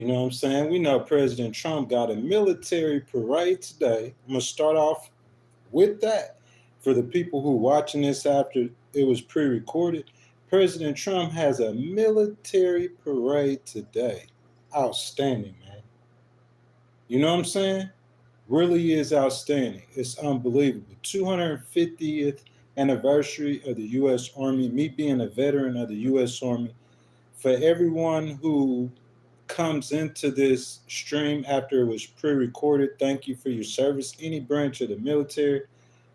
You know what I'm saying? We know President Trump got a military parade today. I'm going to start off with that. For the people who are watching this after it was pre-recorded, President Trump has a military parade today. Outstanding, man. You know what I'm saying? Really is outstanding. It's unbelievable. 250th anniversary of the U.S. Army, me being a veteran of the U.S. Army. For everyone who comes into this stream after it was pre-recorded, thank you for your service. Any branch of the military.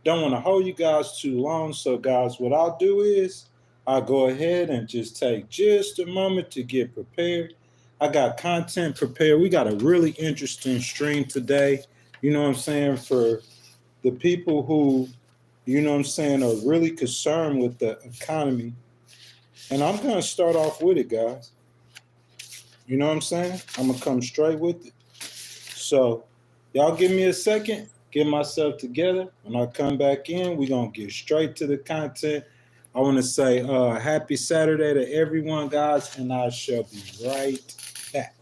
Don't want to hold you guys too long. So, guys, what I'll do is I'll go ahead and just take just a moment to get prepared. I got content prepared. We got a really interesting stream today. You know what I'm saying? For the people who, you know what I'm saying, are really concerned with the economy. And I'm going to start off with it, guys. You know what I'm saying? I'm going to come straight with it. So, y'all give me a second, get myself together. When I come back in, we're going to get straight to the content. I want to say happy Saturday to everyone, guys, and I shall be right back.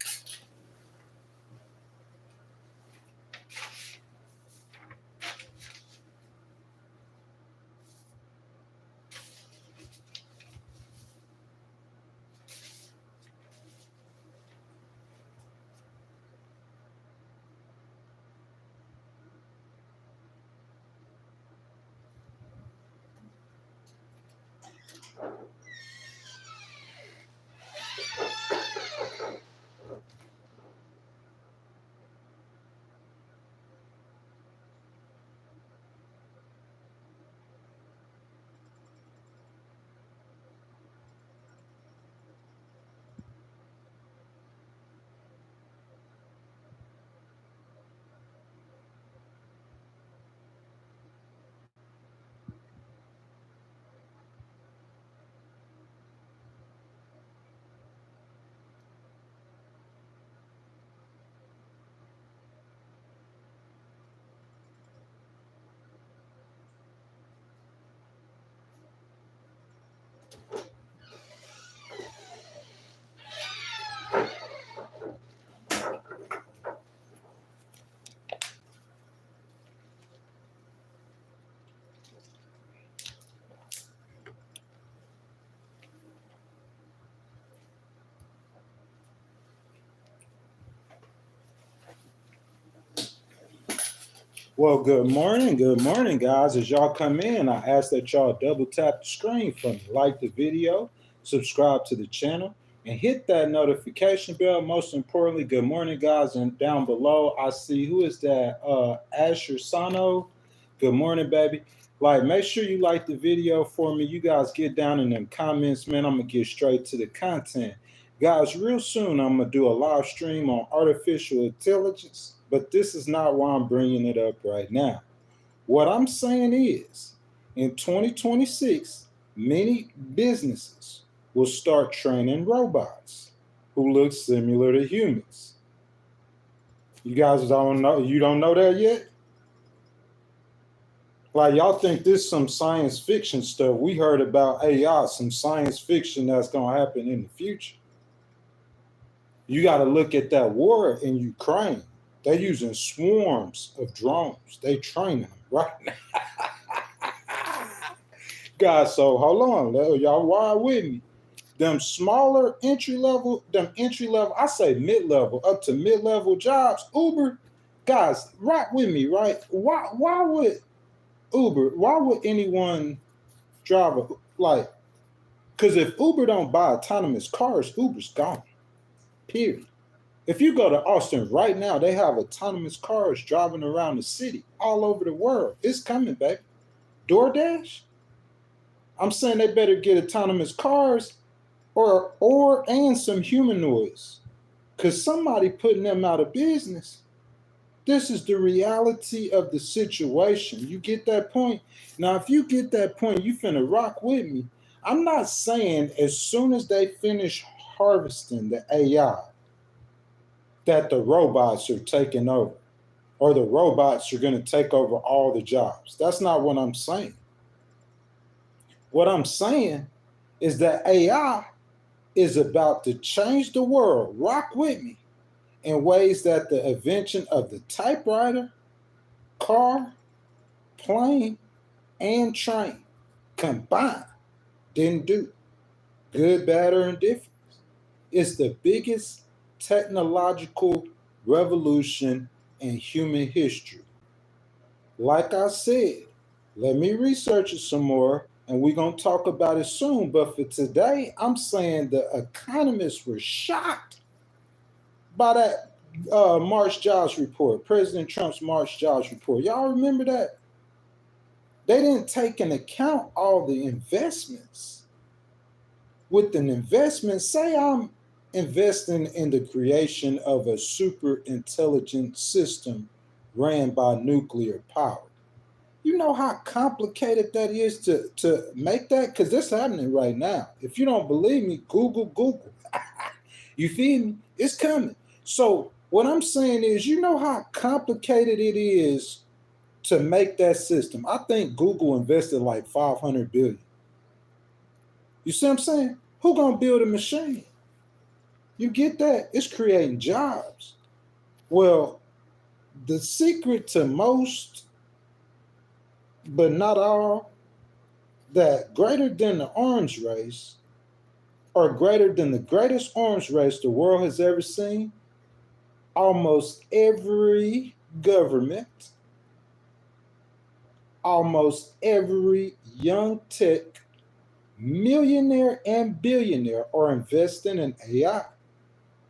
Well, good morning, guys. As y'all come in, I ask that y'all double tap the screen for me, like the video, subscribe to the channel, and hit that notification bell. Most importantly, good morning, guys. And down below, I see who is that? Asher Sano. Good morning, baby. Like, make sure you like the video for me. You guys get down in them comments, man. I'm gonna get straight to the content. Guys, real soon I'm going to do a live stream on artificial intelligence, but this is not why I'm bringing it up right now. What I'm saying is, in 2026, many businesses will start training robots who look similar to humans. You guys don't know, you don't know that yet? Like, y'all think this is some science fiction stuff. We heard about AI, some science fiction that's going to happen in the future. You got to look at that war in Ukraine. They're using swarms of drones. They training them right now. Guys, so hold on. Y'all ride with me. Them smaller entry level, I say mid-level, up to mid-level jobs, Uber, guys, right with me, right? Why would Uber, why would anyone drive like, because if Uber don't buy autonomous cars, Uber's gone. Period. If you go to Austin right now, they have autonomous cars driving around the city all over the world. It's coming, baby. DoorDash? I'm saying they better get autonomous cars and some humanoids. Because somebody putting them out of business. This is the reality of the situation. You get that point? Now, if you get that point, you finna rock with me. I'm not saying as soon as they finish harvesting the AI that the robots are taking over or the robots are going to take over all the jobs. That's not what I'm saying. What I'm saying is that AI is about to change the world. Rock with me. in ways that the invention of the typewriter, car, plane, and train combined didn't do. Good, bad, or indifferent. It's the biggest technological revolution in human history. Like I said, let me research it some more and we're going to talk about it soon. But for today, I'm saying the economists were shocked by that March jobs report, President Trump's March jobs report. Y'all remember that? They didn't take into account all the investments. With an investment, say I'm investing in the creation of a super intelligent system ran by nuclear power. You know how complicated that is to make that? Because it's happening right now. If you don't believe me, Google. You feel me? It's coming. So what I'm saying is, you know how complicated it is to make that system. I think Google invested like 500 billion. You see what I'm saying? Who gonna build a machine? You get that? It's creating jobs. Well, the secret to most, but not all, that greater than the arms race, or greater than the greatest arms race the world has ever seen, almost every government, almost every young tech millionaire and billionaire are investing in AI.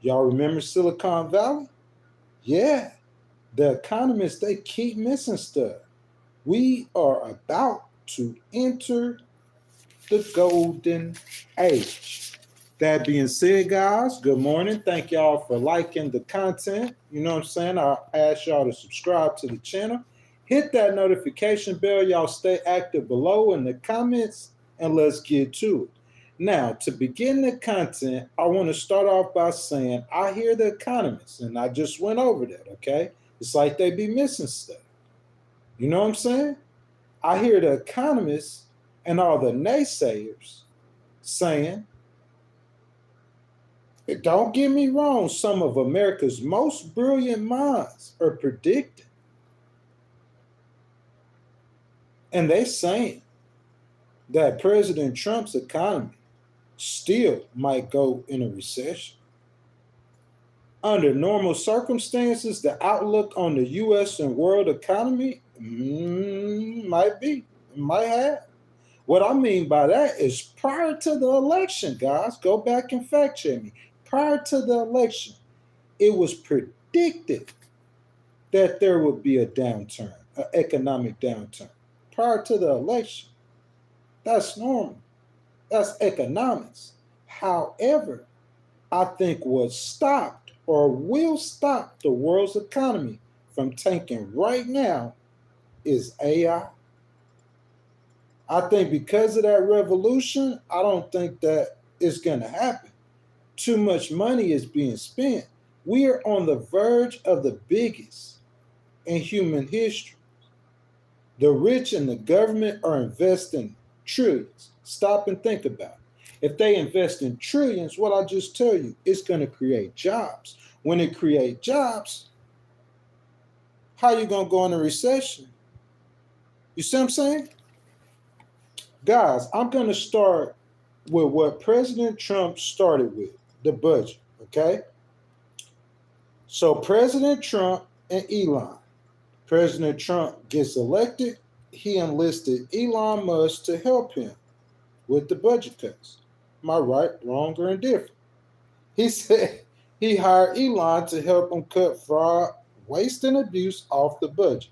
Y'all remember Silicon Valley? Yeah. The economists, they keep missing stuff. We are about to enter the golden age. That being said, guys, good morning. Thank y'all for liking the content. You know what I'm saying? I ask y'all to subscribe to the channel. Hit that notification bell. Y'all stay active below in the comments, and let's get to it. Now, to begin the content, I want to start off by saying I hear the economists, and I just went over that, okay? It's like they be missing stuff. You know what I'm saying? I hear the economists and all the naysayers saying, don't get me wrong, some of America's most brilliant minds are predicting. And they're saying that President Trump's economy still might go in a recession. Under normal circumstances, the outlook on the U.S. and world economy might have. What I mean by that is prior to the election, guys, go back and fact check me. Prior to the election, it was predicted that there would be a downturn, an economic downturn. Prior to the election, that's normal. That's economics. However, I think what stopped or will stop the world's economy from tanking right now is AI. I think because of that revolution, I don't think that it's going to happen. Too much money is being spent. We are on the verge of the biggest in human history. The rich and the government are investing trillions. Stop and think about it. If they invest in trillions, what I just tell you, it's going to create jobs. When it creates jobs, how are you going to go in a recession? You see what I'm saying? Guys, I'm going to start with what President Trump started with, the budget, okay? So President Trump and Elon. President Trump gets elected. He enlisted Elon Musk to help him with the budget cuts. Am I right, wrong, or indifferent? He said he hired Elon to help him cut fraud, waste, and abuse off the budget.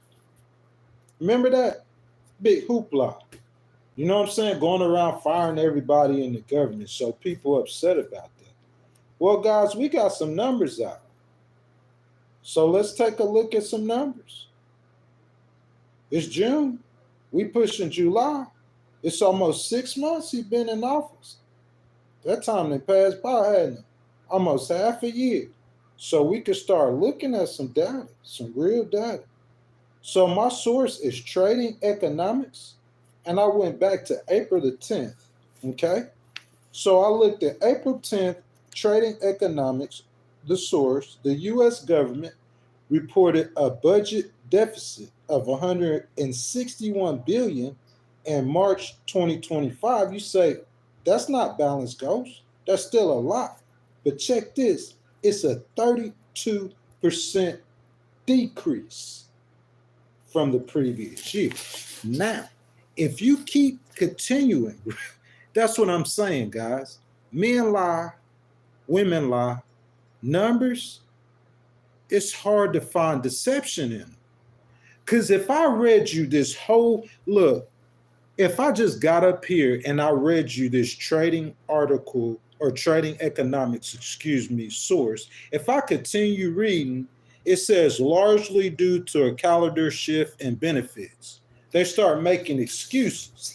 Remember that? Big hoopla. You know what I'm saying? Going around firing everybody in the government. So people upset about that. Well, guys, we got some numbers out. So let's take a look at some numbers. It's June. We pushing July. It's almost 6 months he's been in office. That time they passed by, hadn't it? Almost half a year. So we could start looking at some data, some real data. So my source is Trading Economics, and I went back to April the 10th, okay? So I looked at April 10th, Trading Economics, the source, the U.S. government reported a budget deficit of 161 billion in March 2025. You say that's not balanced, Ghost. That's still a lot. But check this: it's a 32% decrease from the previous year. Now, if you keep continuing, that's what I'm saying, guys. Men lie, women lie. Numbers, it's hard to find deception in them. Because if I read you this whole look, if I just got up here and I read you this trading article or trading economics, source, if I continue reading, it says largely due to a calendar shift in benefits. They start making excuses.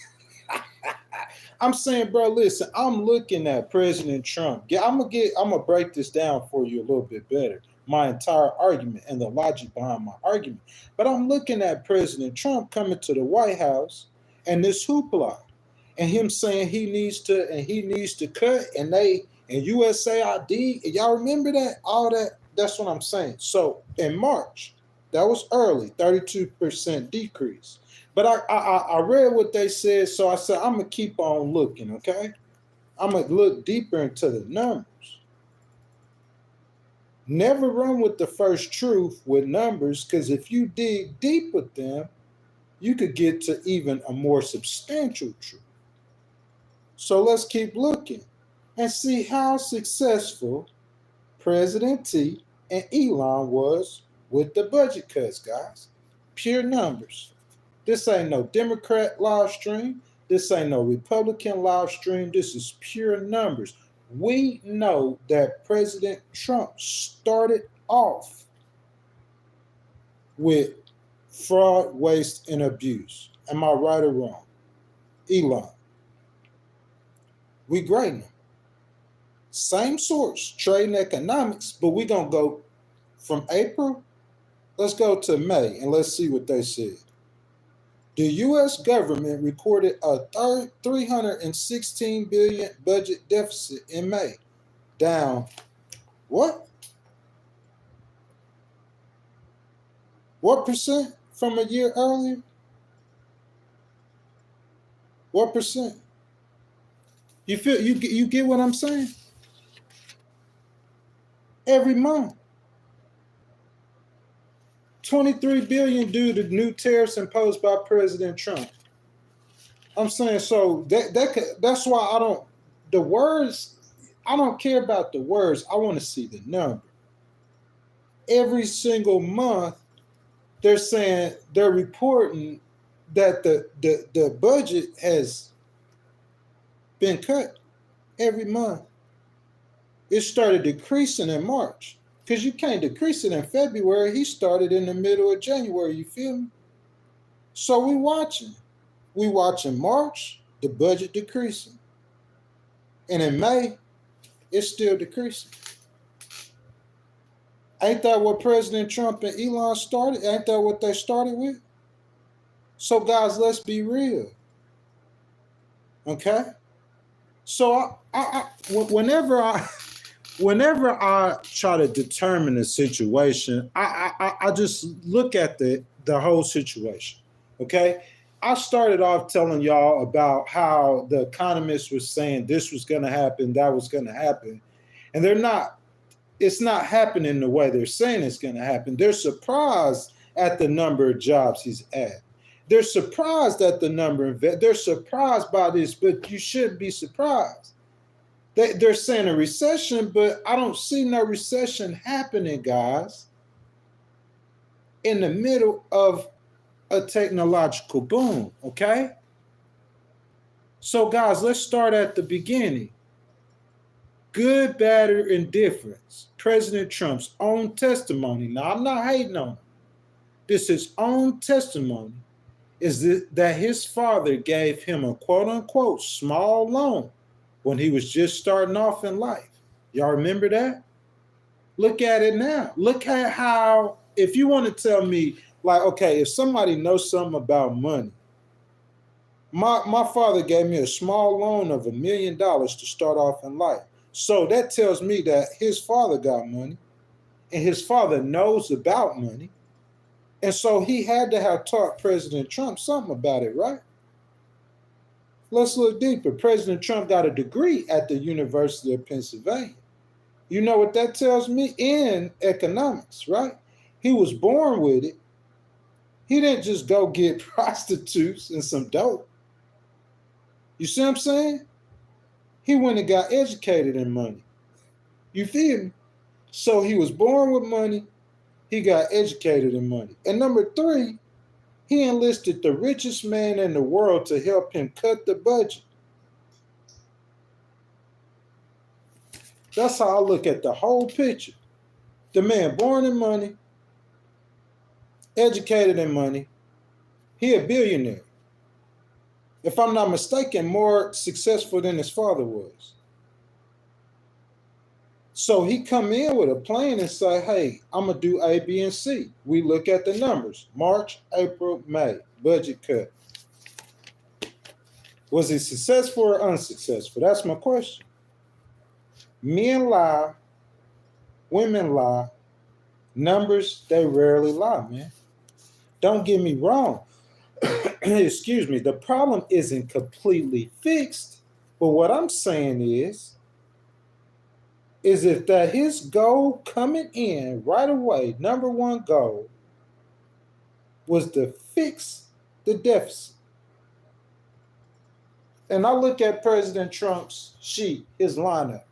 I'm saying, bro, listen, I'm looking at President Trump. Yeah, I'm gonna break this down for you a little bit better. My entire argument and the logic behind my argument. But I'm looking at President Trump coming to the White House and this hoopla, and him saying he needs to cut, and USAID. Y'all remember that? All that. That's what I'm saying. So in March, that was early, 32% decrease. But I read what they said, so I said I'm gonna keep on looking. Okay, I'm gonna look deeper into the numbers. Never run with the first truth with numbers, because if you dig deep with them, you could get to even a more substantial truth. So let's keep looking and see how successful President T and Elon was with the budget cuts, guys. Pure numbers. This ain't no Democrat live stream. This ain't no Republican live stream. This is pure numbers. We know that President Trump started off with fraud, waste, and abuse. Am I right or wrong? Elon. We grading him. Same source, trading economics, but we're going to go from April. Let's go to May and let's see what they said. The U.S. government recorded a $316 billion budget deficit in May, down what? What percent from a year earlier? What percent? You feel you get what I'm saying? Every month. 23 billion due to new tariffs imposed by President Trump. I'm saying, so that's why I don't care about the words. I want to see the number. Every single month, they're reporting that the budget has been cut every month. It started decreasing in March. Because you can't decrease it in February. He started in the middle of January, you feel me? So we watching. We watching March, the budget decreasing. And in May, it's still decreasing. Ain't that what President Trump and Elon started? Ain't that what they started with? So guys, let's be real. Okay? So whenever I try to determine a situation, I just look at the whole situation, okay? I started off telling y'all about how the economists were saying this was going to happen, that was going to happen, and it's not happening the way they're saying it's going to happen. They're surprised at the number of jobs he's at. They're surprised at the number of they're surprised by this, but you shouldn't be surprised. They're saying a recession, but I don't see no recession happening, guys, in the middle of a technological boom, okay? So, guys, let's start at the beginning. Good, bad, or indifference. President Trump's own testimony. Now, I'm not hating on him. This is his own testimony, is that his father gave him a quote-unquote small loan when he was just starting off in life. Y'all remember that? Look at it now. Look at how, if you want to tell me, like, okay, if somebody knows something about money, my father gave me a small loan of $1 million to start off in life. So that tells me that his father got money and his father knows about money. And so he had to have taught President Trump something about it, right? Let's look deeper. President Trump got a degree at the University of Pennsylvania. You know what that tells me? In economics, right? He was born with it. He didn't just go get prostitutes and some dope. You see what I'm saying? He went and got educated in money. You feel me? So he was born with money. He got educated in money. And number three, he enlisted the richest man in the world to help him cut the budget. That's how I look at the whole picture. The man born in money, educated in money, he a billionaire. If I'm not mistaken, more successful than his father was. So he come in with a plan and say, hey, I'm going to do A, B, and C. We look at the numbers. March, April, May, budget cut. Was he successful or unsuccessful? That's my question. Men lie, women lie. Numbers, they rarely lie, man. Don't get me wrong. Excuse me. The problem isn't completely fixed. But what I'm saying is if that his goal coming in right away, number one goal, was to fix the deficit. And I look at President Trump's sheet, his lineup.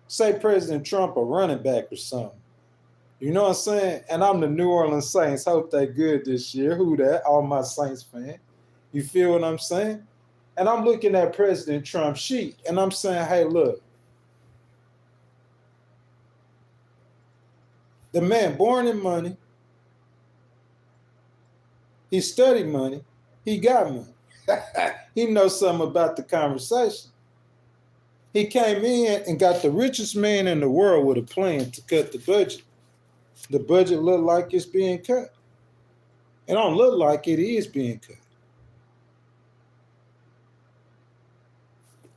Say President Trump a running back or something. You know what I'm saying? And I'm the New Orleans Saints. Hope they good this year. Who that? All my Saints fans. You feel what I'm saying? And I'm looking at President Trump's sheet, and I'm saying, hey, look. The man born in money. He studied money. He got money. He knows something about the conversation. He came in and got the richest man in the world with a plan to cut the budget. The budget look like it's being cut. It don't look like it is being cut.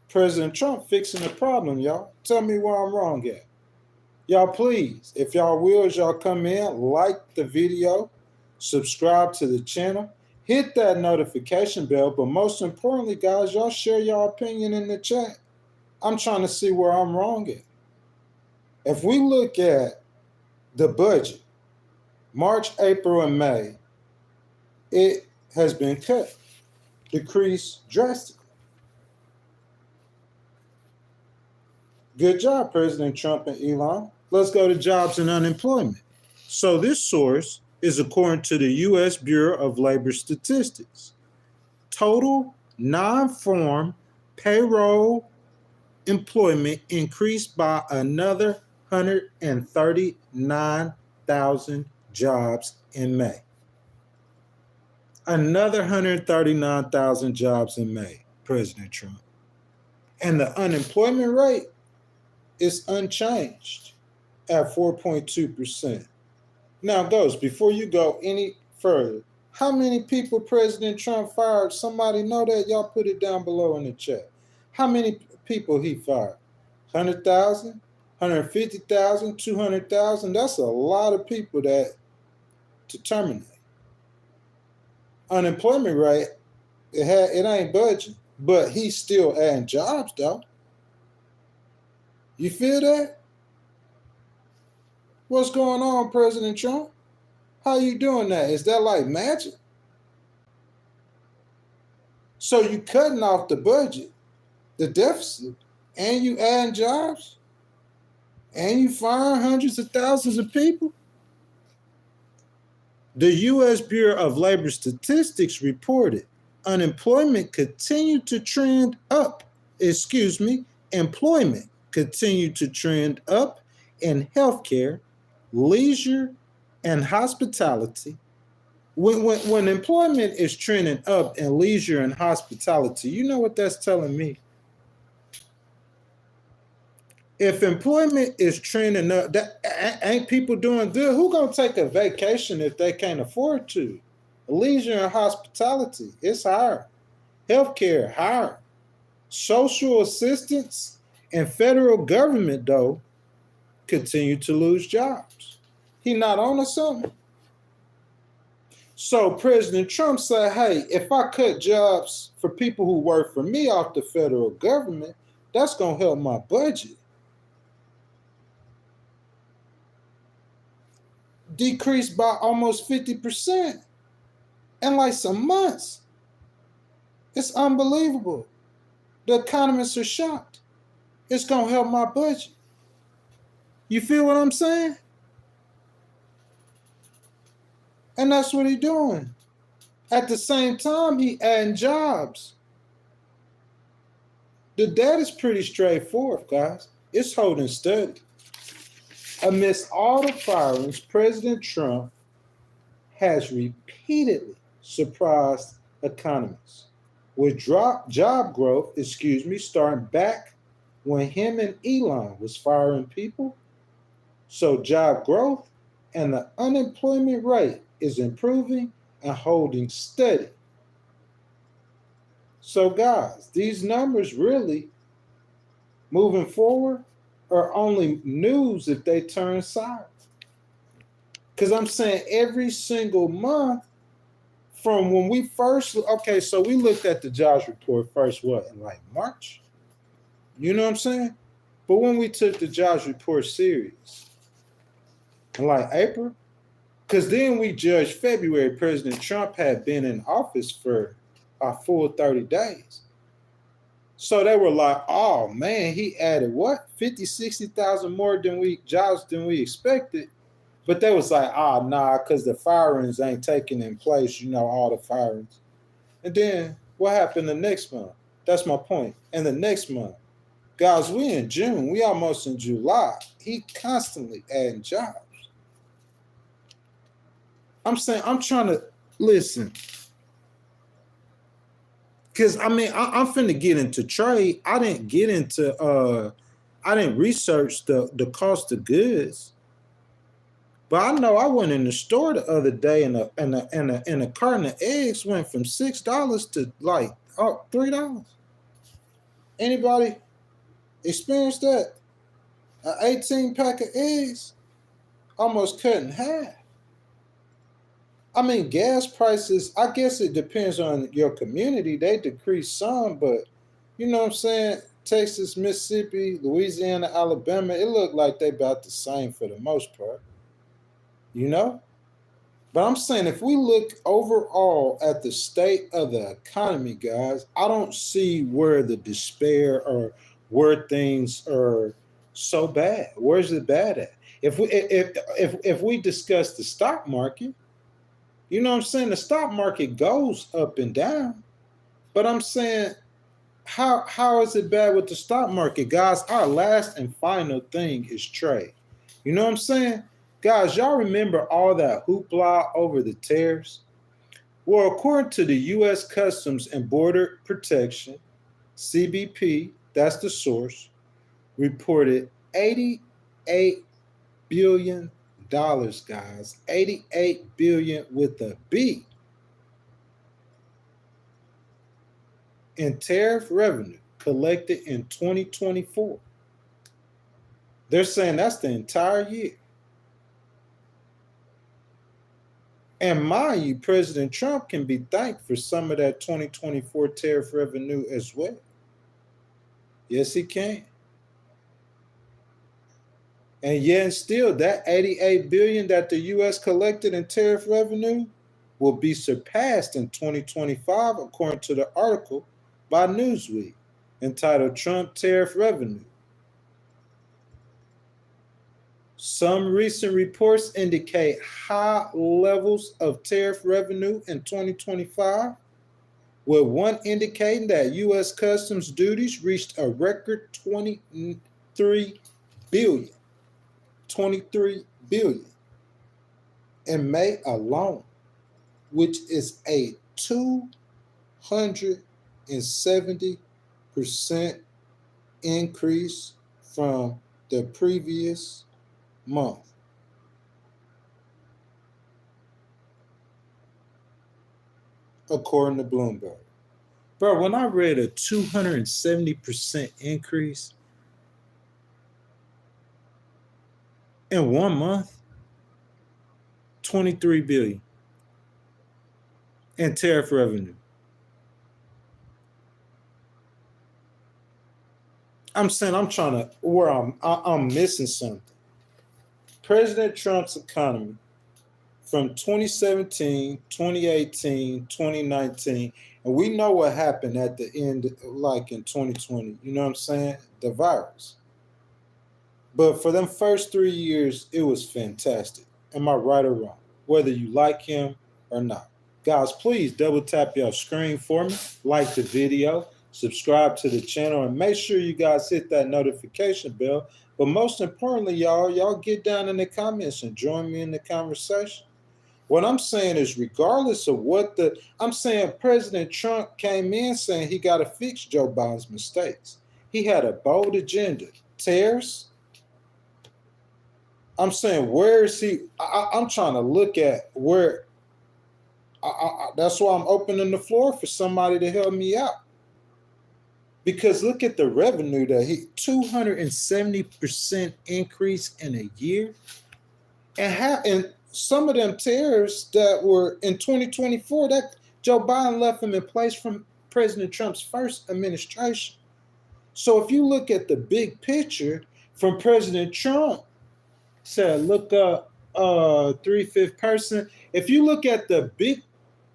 President Trump fixing the problem, y'all. Tell me where I'm wrong at. Y'all, please, if y'all will, as y'all come in, like the video, subscribe to the channel, hit that notification bell, but most importantly, guys, y'all share your opinion in the chat. I'm trying to see where I'm wrong at. If we look at the budget, March, April, and May, it has been cut, decreased drastically. Good job, President Trump and Elon. Let's go to jobs and unemployment. So this source is according to the U.S. Bureau of Labor Statistics. Total non-farm payroll employment increased by another 139,000 jobs in May. Another 139,000 jobs in May, President Trump. And the unemployment rate is unchanged at 4.2%. Now, Ghost, before you go any further, how many people President Trump fired? Somebody know that? Y'all put it down below in the chat. How many people he fired? 100,000, 150,000, 200,000? That's a lot of people that to terminate. Unemployment rate, it ain't budging, but he's still adding jobs, though. You feel that? What's going on, President Trump? How you doing that? Is that like magic? So you cutting off the budget, the deficit, and you adding jobs? And you firing hundreds of thousands of people? The U.S. Bureau of Labor Statistics reported unemployment continued to trend up. Employment continued to trend up in healthcare, leisure, and hospitality. When employment is trending up in leisure and hospitality, you know what that's telling me? If employment is trending up, that ain't people doing good. Who gonna take a vacation if they can't afford to? Leisure and hospitality, it's higher. Healthcare, higher. Social assistance And federal government, though, continue to lose jobs. He not on to something. So President Trump said, hey, if I cut jobs for people who work for me off the federal government, that's going to help my budget. Decreased by almost 50% in like some months. It's unbelievable. The economists are shocked. It's going to help my budget. You feel what I'm saying? And that's what he's doing. At the same time, he adding jobs. The data is pretty straightforward, guys. It's holding steady. Amidst all the firings, President Trump has repeatedly surprised economists with job growth, starting back when him and Elon was firing people. So job growth and the unemployment rate is improving and holding steady. So guys, these numbers really moving forward are only news if they turn sour. Because I'm saying every single month from when we first, okay, so we looked at the jobs report first, what, in like March? You know what I'm saying? But when we took the jobs report serious, in like April, because then we judged February, President Trump had been in office for a full 30 days. So they were like, oh man, he added what? 50, 60,000 more jobs than we expected. But they was like, nah, because the firings ain't taking in place, all the firings. And then what happened the next month? That's my point. And the next month, guys, we in June, we almost in July. He constantly adding jobs. I'm saying, I'm trying to listen. Because I'm finna get into trade. I didn't research the cost of goods. But I know I went in the store the other day and a carton of eggs went from $6 to like $3. Anybody experienced that? An 18 pack of eggs almost cut in half. I mean, gas prices, I guess it depends on your community. They decrease some, but you know what I'm saying? Texas, Mississippi, Louisiana, Alabama, it looked like they about the same for the most part. But I'm saying if we look overall at the state of the economy, guys, I don't see where the despair or where things are so bad. Where's it bad at? If we discuss the stock market, you know what I'm saying? The stock market goes up and down. But I'm saying, how is it bad with the stock market? Guys, our last and final thing is trade. You know what I'm saying? Guys, y'all remember all that hoopla over the tariffs? Well, according to the U.S. Customs and Border Protection, CBP, that's the source, reported $88 billion, guys. $88 billion with a B in tariff revenue collected in 2024. They're saying that's the entire year. And mind you, President Trump can be thanked for some of that 2024 tariff revenue as well. Yes, he can. And yet and still, that $88 billion that the U.S. collected in tariff revenue will be surpassed in 2025, according to the article by Newsweek entitled Trump Tariff Revenue. Some recent reports indicate high levels of tariff revenue in 2025, with one indicating that U.S. customs duties reached a record $23 billion. $23 billion in May alone, which is a 270% increase from the previous month. According to Bloomberg. Bro, when I read a 270% increase, In 1 month, 23 billion in tariff revenue. I'm saying I'm trying to where I'm missing something. President Trump's economy from 2017, 2018, 2019, and we know what happened at the end, like in 2020. You know what I'm saying? The virus. But for them first 3 years, it was fantastic. Am I right or wrong? Whether you like him or not. Guys, please double tap your screen for me, like the video, subscribe to the channel, and make sure you guys hit that notification bell. But most importantly, y'all get down in the comments and join me in the conversation. What I'm saying is, regardless of I'm saying President Trump came in saying he got to fix Joe Biden's mistakes. He had a bold agenda. Tariffs. I'm saying, where is he? I'm trying to look at where. That's why I'm opening the floor for somebody to help me out. Because look at the revenue that 270% increase in a year. And some of them tariffs that were in 2024, that Joe Biden left them in place from President Trump's first administration. So if you look at the big picture from President Trump, said look up 3/5 person. If you look at the big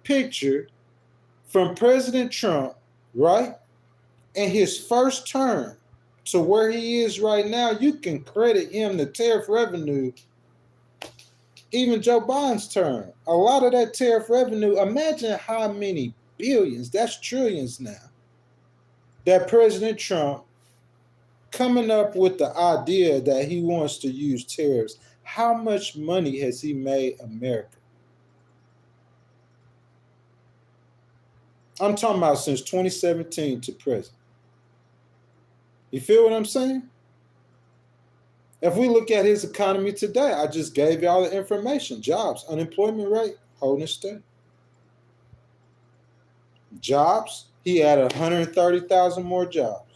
picture from President Trump, right, and his first term to where he is right now, you can credit him the tariff revenue. Even Joe Biden's term, a lot of that tariff revenue, imagine how many billions, that's trillions now, that President Trump coming up with the idea that he wants to use tariffs. How much money has he made America? I'm talking about since 2017 to present. You feel what I'm saying? If we look at his economy today, I just gave y'all the information. Jobs, unemployment rate, holding steady. Jobs, he added 130,000 more jobs.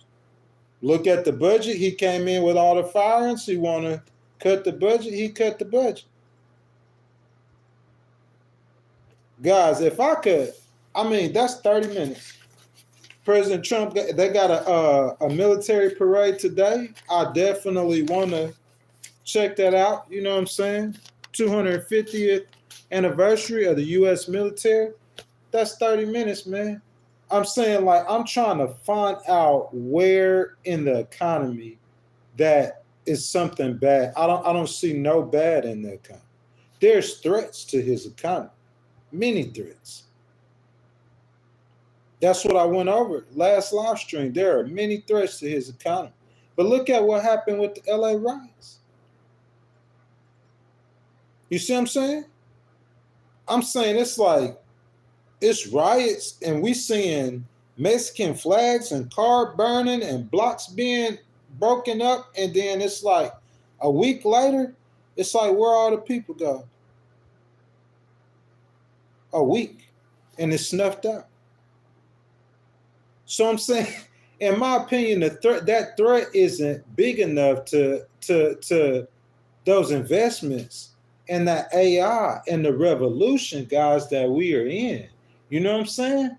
Look at the budget. He came in with all the firings. He want to cut the budget. He cut the budget. Guys, if I could, that's 30 minutes. President Trump, they got a military parade today. I definitely want to check that out. You know what I'm saying? 250th anniversary of the U.S. military. That's 30 minutes, man. I'm saying, like, I'm trying to find out where in the economy that is something bad. I don't see no bad in the economy. There's threats to his economy, many threats. That's what I went over last live stream. There are many threats to his economy. But look at what happened with the LA riots. You see what I'm saying? I'm saying it's like, it's riots and we seeing Mexican flags and car burning and blocks being broken up, and then it's like a week later, it's like, where all the people go? A week, and it's snuffed out. So I'm saying, in my opinion, that threat isn't big enough to those investments and that AI and the revolution, guys, that we are in. You know what I'm saying?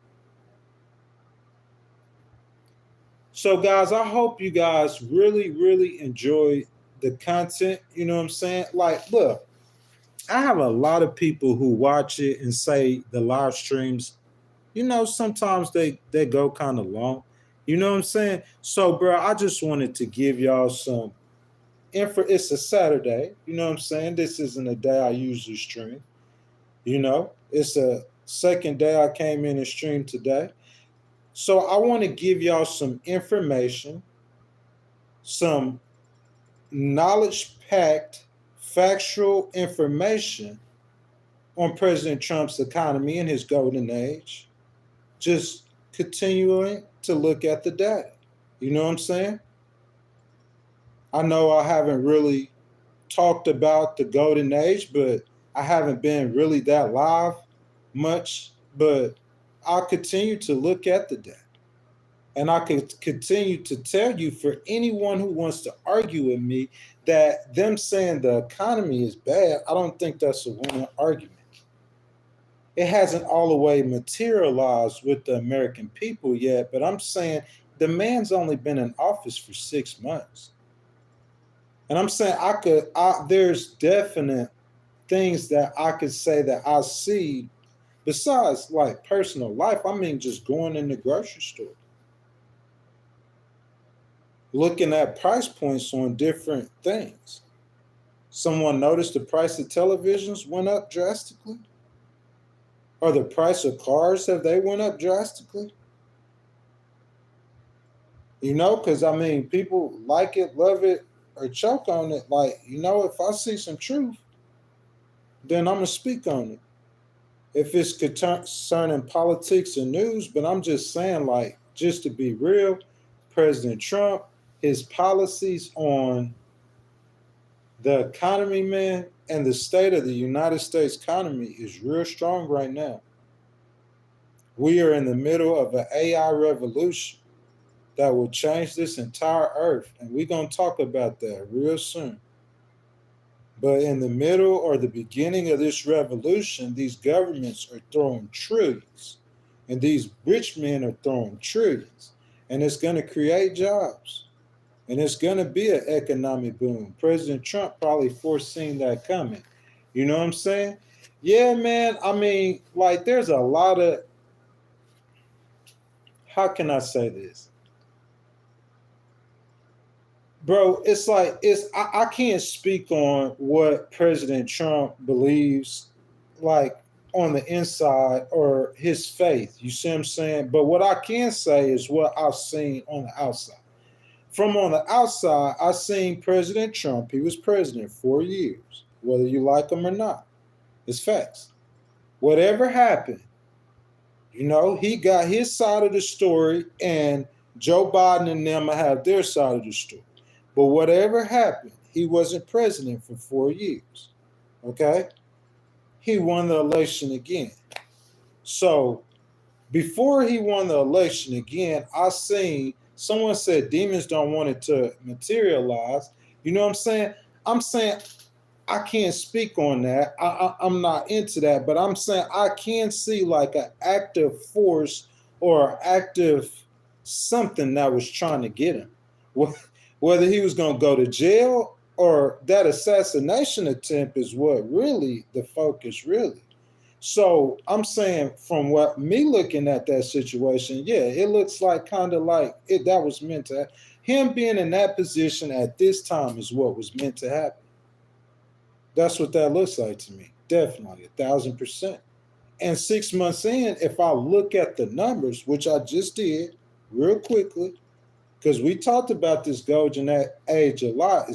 So, guys, I hope you guys really, really enjoy the content. You know what I'm saying? Like, look, I have a lot of people who watch it and say the live streams, sometimes they go kind of long. You know what I'm saying? So, bro, I just wanted to give y'all some info. It's a Saturday. You know what I'm saying? This isn't a day I usually stream. It's a second day I came in and streamed today. So I want to give y'all some information, some knowledge-packed, factual information on President Trump's economy and his golden age. Just continuing to look at the data. You know what I'm saying? I know I haven't really talked about the golden age, but I haven't been really that live much, but I'll continue to look at the data. And I could continue to tell you, for anyone who wants to argue with me, that them saying the economy is bad, I don't think that's a winning argument. It hasn't all the way materialized with the American people yet, but I'm saying the man's only been in office for 6 months. And I'm saying there's definite things that I could say that I see besides like personal life. I mean, just going in the grocery store, looking at price points on different things. Someone noticed the price of televisions went up drastically, or the price of cars, have they went up drastically? Because I mean, people like it, love it, or choke on it. Like, if I see some truth, then I'm gonna speak on it. If it's concerning politics and news, but I'm just saying, like, just to be real, President Trump, his policies on the economy, man, and the state of the United States economy is real strong right now. We are in the middle of an AI revolution that will change this entire earth, and we're going to talk about that real soon. But in the middle or the beginning of this revolution, these governments are throwing trillions, and these rich men are throwing trillions, and it's going to create jobs, and it's going to be an economic boom. President Trump probably foreseen that coming. You know what I'm saying? Yeah, man. I mean, like, there's a lot of, how can I say this? Bro, it's like I can't speak on what President Trump believes, like, on the inside, or his faith. You see what I'm saying? But what I can say is what I've seen on the outside. From on the outside, I seen President Trump. He was president 4 years, whether you like him or not. It's facts. Whatever happened, he got his side of the story, and Joe Biden and them have their side of the story. But whatever happened, he wasn't president for 4 years. Okay? He won the election again. So before he won the election again, I seen someone said demons don't want it to materialize. You know what I'm saying? I'm saying I can't speak on that. I'm not into that, but I'm saying I can see like an active force or active something that was trying to get him. Whether he was going to go to jail or that assassination attempt is what really the focus really. So I'm saying, from what me looking at that situation, yeah, it looks like kind of like that was meant to happen. Him being in that position at this time is what was meant to happen. That's what that looks like to me. Definitely, 1,000%. And 6 months in, if I look at the numbers, which I just did real quickly, because we talked about this golden age a lot,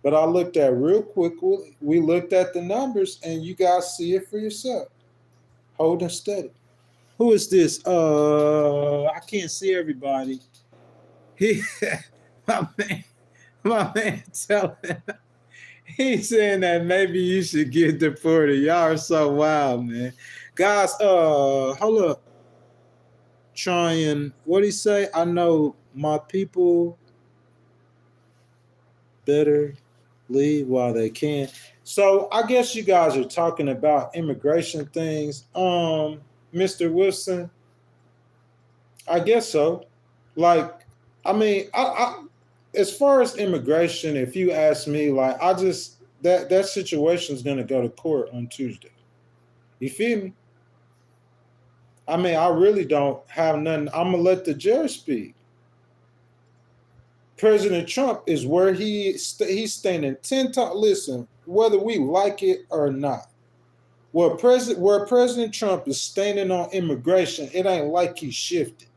but I looked at real quickly. We looked at the numbers, and you guys see it for yourself. Hold and steady. Who is this? I can't see everybody. My man, tell him. He's saying that maybe you should get deported. Y'all are so wild, man. Guys, hold up. Trying, what do he say? I know my people better leave while they can. So I guess you guys are talking about immigration things. Mr. Wilson, I guess so. Like, I mean, I as far as immigration, if you ask me, like, I just that situation is gonna go to court on Tuesday. You feel me? I mean, I really don't have nothing. I'm gonna let the judge speak. President Trump is where he's standing 10 times. Listen, whether we like it or not, where President Trump is standing on immigration, it ain't like he shifted.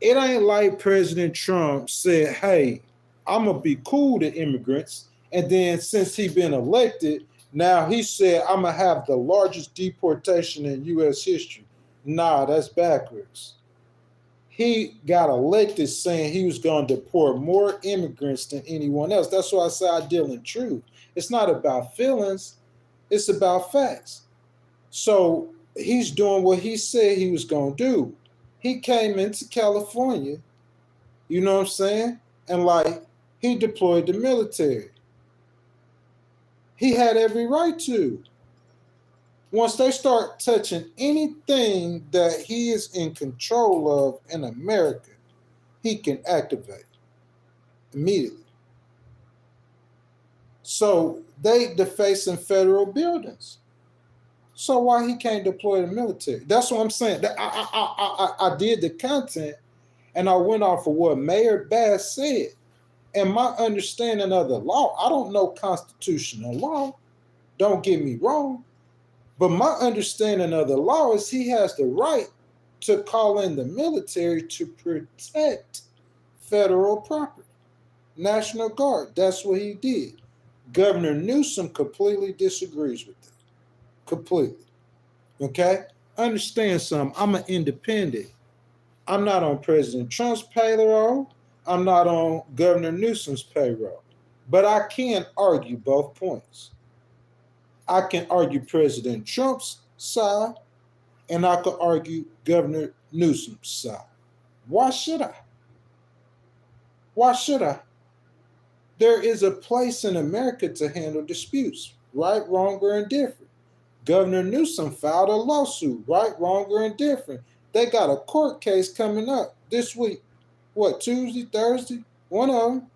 It ain't like President Trump said, hey, I'm going to be cool to immigrants. And then since he been elected, now he said, I'm going to have the largest deportation in U.S. history. Nah, that's backwards. He got elected saying he was going to deport more immigrants than anyone else. That's why I say I deal in truth. It's not about feelings. It's about facts. So he's doing what he said he was going to do. He came into California, you know what I'm saying? And like he deployed the military. He had every right to. Once they start touching anything that he is in control of in America, he can activate immediately. So they defacing federal buildings. So why he can't deploy the military? That's what I'm saying. I did the content and I went off of what Mayor Bass said. And my understanding of the law, I don't know constitutional law. Don't get me wrong. But my understanding of the law is he has the right to call in the military to protect federal property. National Guard. That's what he did. Governor Newsom completely disagrees with that. Completely. Okay? Understand something. I'm an independent. I'm not on President Trump's payroll. I'm not on Governor Newsom's payroll. But I can argue both points. I can argue President Trump's side, and I can argue Governor Newsom's side. Why should I? Why should I? There is a place in America to handle disputes, right, wrong, or indifferent. Governor Newsom filed a lawsuit, right, wrong, or indifferent. They got a court case coming up this week. What, Tuesday, Thursday? One of them.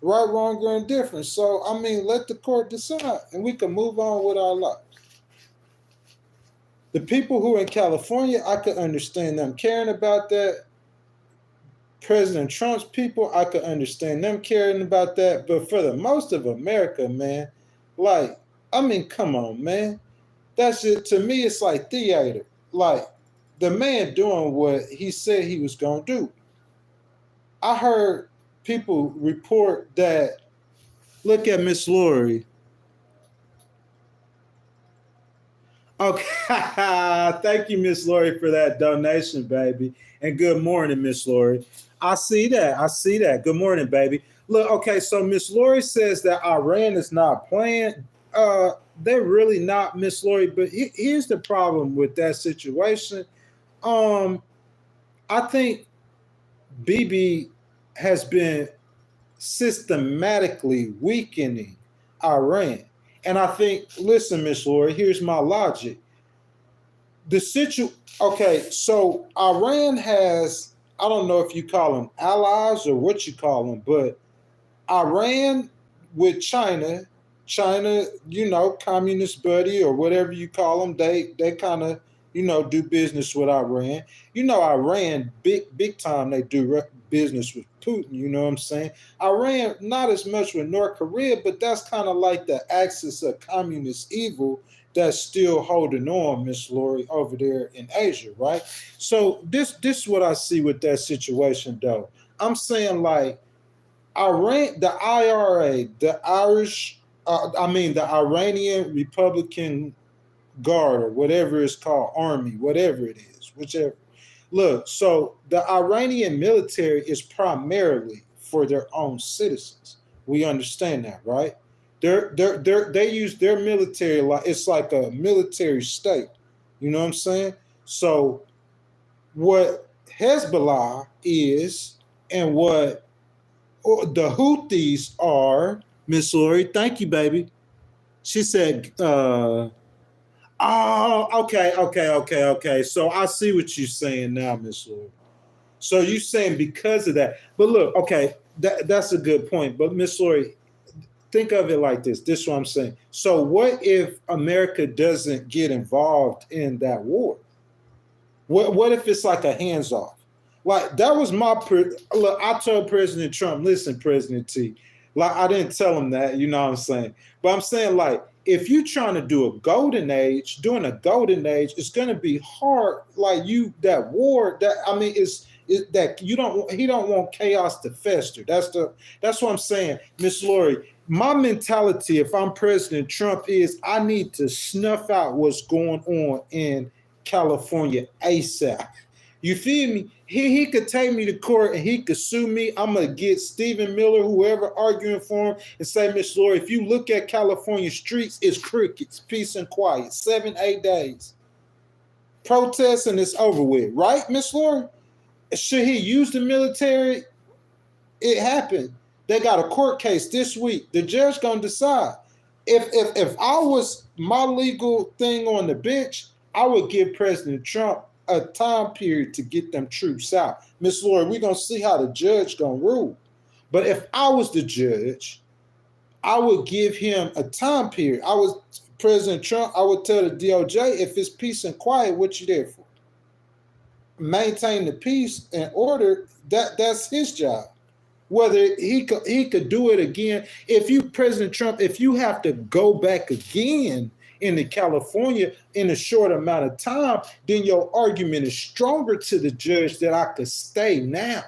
Right, wrong, or indifferent. So, I mean, let the court decide, and we can move on with our lives. The people who are in California, I could understand them caring about that. President Trump's people, I could understand them caring about that. But for the most of America, man, like, I mean, come on, man. That's it. To me, it's like theater. Like, the man doing what he said he was going to do. I heard people report that, look at Miss Lori. Okay, thank you, Miss Lori, for that donation, baby. And good morning, Miss Lori. I see that. I see that. Good morning, baby. Look, okay, so Miss Lori says that Iran is not playing. They're really not, Miss Lori. But here's the problem with that situation. I think Bibi has been systematically weakening Iran. And I think, listen, Miss Lori, here's my logic. Okay, so Iran has, I don't know if you call them allies or what you call them, but Iran with China, you know, communist buddy or whatever you call them, they kind of, you know, do business with Iran. You know, Iran, big time, they do business with Putin, you know what I'm saying? Iran, not as much with North Korea, but that's kind of like the axis of communist evil that's still holding on, Miss Lori, over there in Asia, right? So this is what I see with that situation, though. I'm saying, like, Iran, the IRA, the Iranian Republican Guard or whatever it's called, army, whatever it is, whichever. Look, so the Iranian military is primarily for their own citizens. We understand that, right? They use their military like it's like a military state. You know what I'm saying? So what Hezbollah is and what the Houthis are, Miss Lori, thank you, baby. She said, okay. So I see what you're saying now, Miss Lord. So you're saying because of that. But look, okay, that's a good point. But Miss Lori, think of it like this. This is what I'm saying. So what if America doesn't get involved in that war? What if it's like a hands off? Like that was look, I told President Trump, listen, President T, like I didn't tell him that, you know what I'm saying? But I'm saying like if you're trying to do a golden age, during a golden age, it's going to be hard. Like that war, that I mean, that he don't want chaos to fester. That's what I'm saying, Miss Lori. My mentality, if I'm President Trump, is I need to snuff out what's going on in California ASAP. You feel me? He could take me to court and he could sue me. I'm going to get Stephen Miller, whoever arguing for him, and say, Miss Lori, if you look at California streets, it's crickets, peace and quiet, 7-8 days. Protests and it's over with. Right, Miss Lori? Should he use the military? It happened. They got a court case this week. The judge gonna decide. If I was my legal thing on the bench, I would give President Trump a time period to get them troops out. Miss Lori, we're gonna see how the judge gonna rule. But if I was the judge, I would give him a time period. I was President Trump, I would tell the DOJ, if it's peace and quiet, what you there for? Maintain the peace and order, that's his job. Whether he could do it again. If you, President Trump, if you have to go back again into California in a short amount of time, then your argument is stronger to the judge that I could stay now.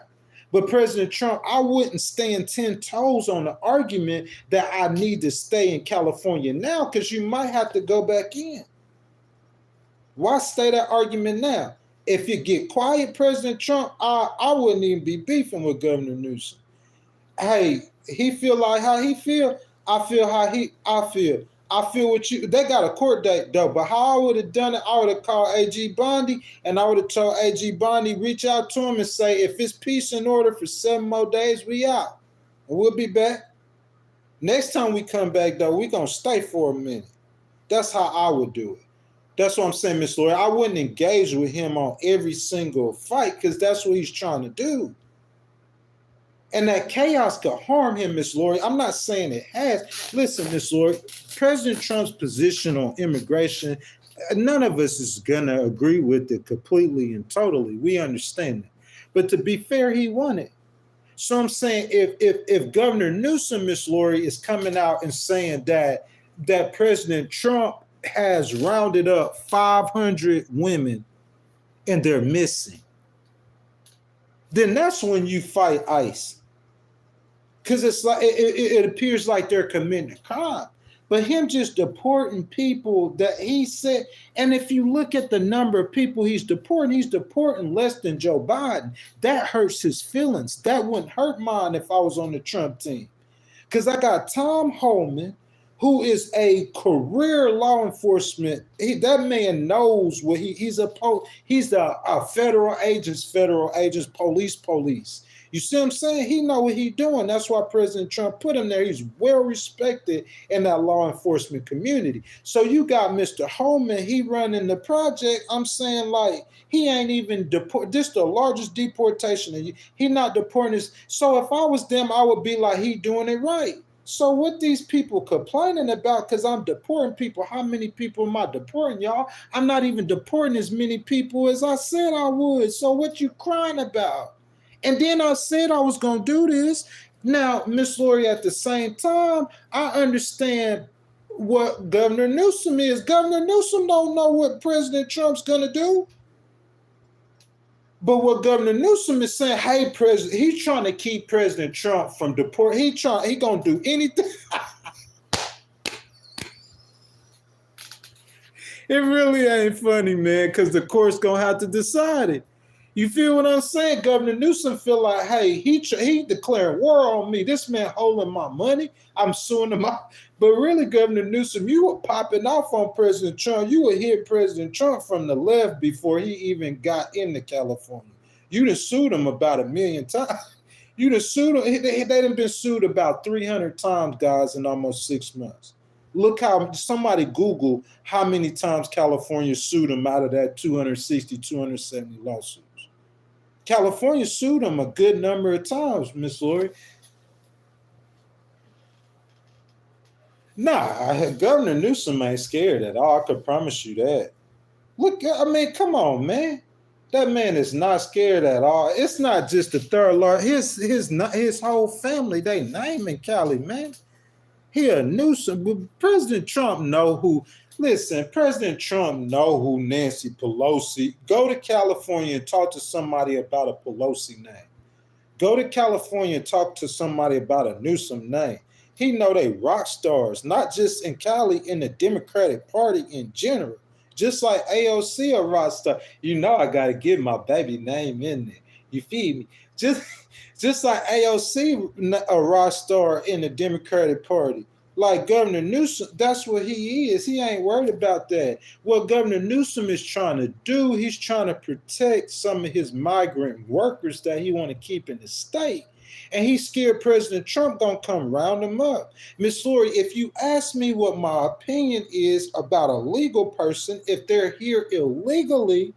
But President Trump, I wouldn't stand 10 toes on the argument that I need to stay in California now, because you might have to go back in. Why stay that argument now? If you get quiet, President Trump, I wouldn't even be beefing with Governor Newsom. Hey, he feel like how he feel. I feel how I feel. I feel what you. They got a court date though, but how I would have done it, I would have called A.G. Bondi, and I would have told A.G. Bondi, reach out to him and say, if it's peace and order for 7 more days, we out, and we'll be back. Next time we come back though, we gonna stay for a minute. That's how I would do it. That's what I'm saying, Miss Lori. I wouldn't engage with him on every single fight, because that's what he's trying to do. And that chaos could harm him, Miss Lori. I'm not saying it has. Listen, Miss Lori, President Trump's position on immigration, none of us is going to agree with it completely and totally. We understand that. But to be fair, he won it. So I'm saying if Governor Newsom, Miss Lori, is coming out and saying that President Trump has rounded up 500 women and they're missing, then that's when you fight ICE. Because it's like it appears like they're committing a crime. But him just deporting people that he said, and if you look at the number of people he's deporting less than Joe Biden. That hurts his feelings. That wouldn't hurt mine if I was on the Trump team. Because I got Tom Homan, who is a career law enforcement. That man knows what he's a federal agents, police. You see what I'm saying? He know what he's doing. That's why President Trump put him there. He's well respected in that law enforcement community. So you got Mr. Holman, he running the project. I'm saying, like, he ain't even deport. This the largest deportation. He not deporting this. So if I was them, I would be like, he doing it right. So what these people complaining about, because I'm deporting people, how many people am I deporting, y'all? I'm not even deporting as many people as I said I would. So what you crying about? And then I said I was going to do this. Now, Miss Lori, at the same time, I understand what Governor Newsom is. Governor Newsom don't know what President Trump's going to do. But what Governor Newsom is saying, hey, President, he's trying to keep President Trump from deporting. He going to do anything. It really ain't funny, man, because the court's going to have to decide it. You feel what I'm saying? Governor Newsom feel like, hey, he declaring war on me. This man holding my money. I'm suing him out. But really, Governor Newsom, you were popping off on President Trump. You would hit President Trump from the left before he even got into California. You done sued him about 1 million times. You done sued him. They done been sued about 300 times, guys, in almost 6 months. Look how somebody Google how many times California sued him out of that 260, 270 lawsuits. California sued him a good number of times, Miss Lori. Nah, Governor Newsom ain't scared at all. I could promise you that. Look, I mean, come on, man. That man is not scared at all. It's not just the third largest. His whole family, they name in Cali, man. He a Newsom. But President Trump know who. Listen, President Trump know who Nancy Pelosi. Go to California and talk to somebody about a Pelosi name. Go to California and talk to somebody about a Newsom name. He know they rock stars, not just in Cali, in the Democratic Party in general. Just like AOC a rock star. You know I got to get my baby name in there. You feel me? Just like AOC a rock star in the Democratic Party. Like Governor Newsom, that's what he is. He ain't worried about that. What Governor Newsom is trying to do, he's trying to protect some of his migrant workers that he want to keep in the state. And he's scared President Trump gonna come round them up. Miss Lori, if you ask me what my opinion is about a legal person, if they're here illegally,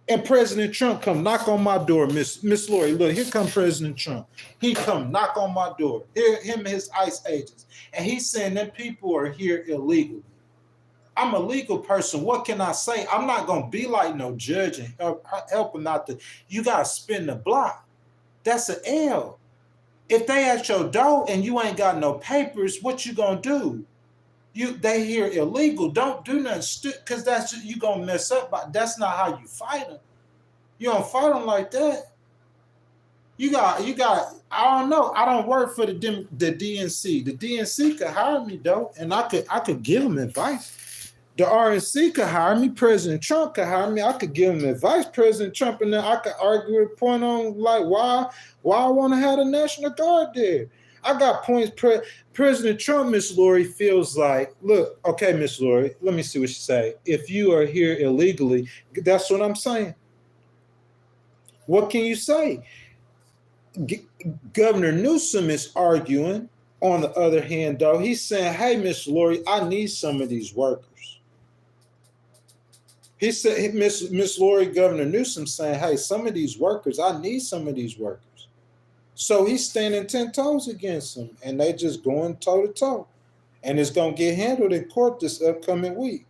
and President Trump come knock on my door, Miss Lori, look, here come President Trump. He come knock on my door. Here, him and his ICE agents. And he's saying that people are here illegally. I'm a legal person. What can I say? I'm not going to be like no judge and help them out. You got to spin the block. That's an L. If they at your door and you ain't got no papers, what you going to do? They here illegal. Don't do nothing because that's you gonna mess up. But that's not how you fight them. You don't fight them like that. You got. I don't know. I don't work for the DNC. The DNC could hire me though, and I could give them advice. The RNC could hire me. President Trump could hire me. I could give him advice. President Trump, and then I could argue a point on like why I want to have the National Guard there. I got points. President Trump, Miss Lori, feels like, look, okay, Miss Lori, let me see what you say. If you are here illegally, that's what I'm saying. What can you say? Governor Newsom is arguing. On the other hand, though, he's saying, hey, Miss Lori, I need some of these workers. He said, Miss Lori, Governor Newsom saying, hey, some of these workers, I need some of these workers. So he's standing 10 toes against them, and they just going toe to toe. And it's going to get handled in court this upcoming week.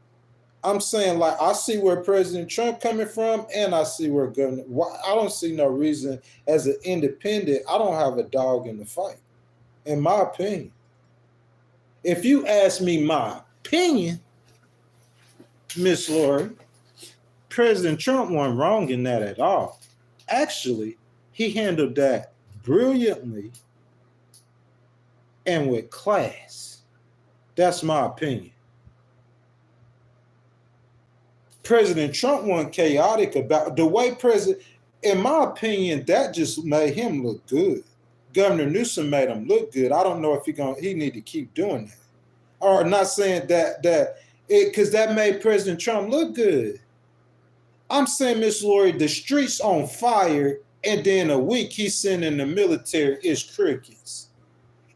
I'm saying, like, I see where President Trump coming from, and I see where Governor. I don't see no reason as an independent. I don't have a dog in the fight, in my opinion. If you ask me my opinion, Miss Lori, President Trump wasn't wrong in that at all. Actually, he handled that brilliantly and with class. That's my opinion. President Trump wasn't chaotic about the way in my opinion, that just made him look good. Governor Newsom made him look good. I don't know if he need to keep doing that. Or not saying that because that made President Trump look good. I'm saying, Miss Lori, the streets on fire, and then a week he's sending the military is crickets.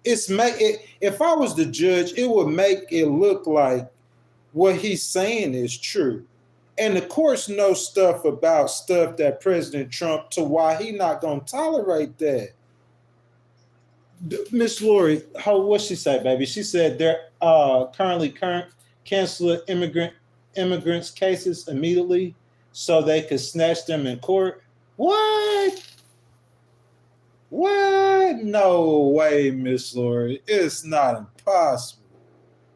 If I was the judge, it would make it look like what he's saying is true. And the courts know stuff about stuff that President Trump, to why he not going to tolerate that. Miss Lori, what she say, baby? She said they're currently cancel immigrants cases immediately so they could snatch them in court. What? No way, Miss Lori. It's not impossible.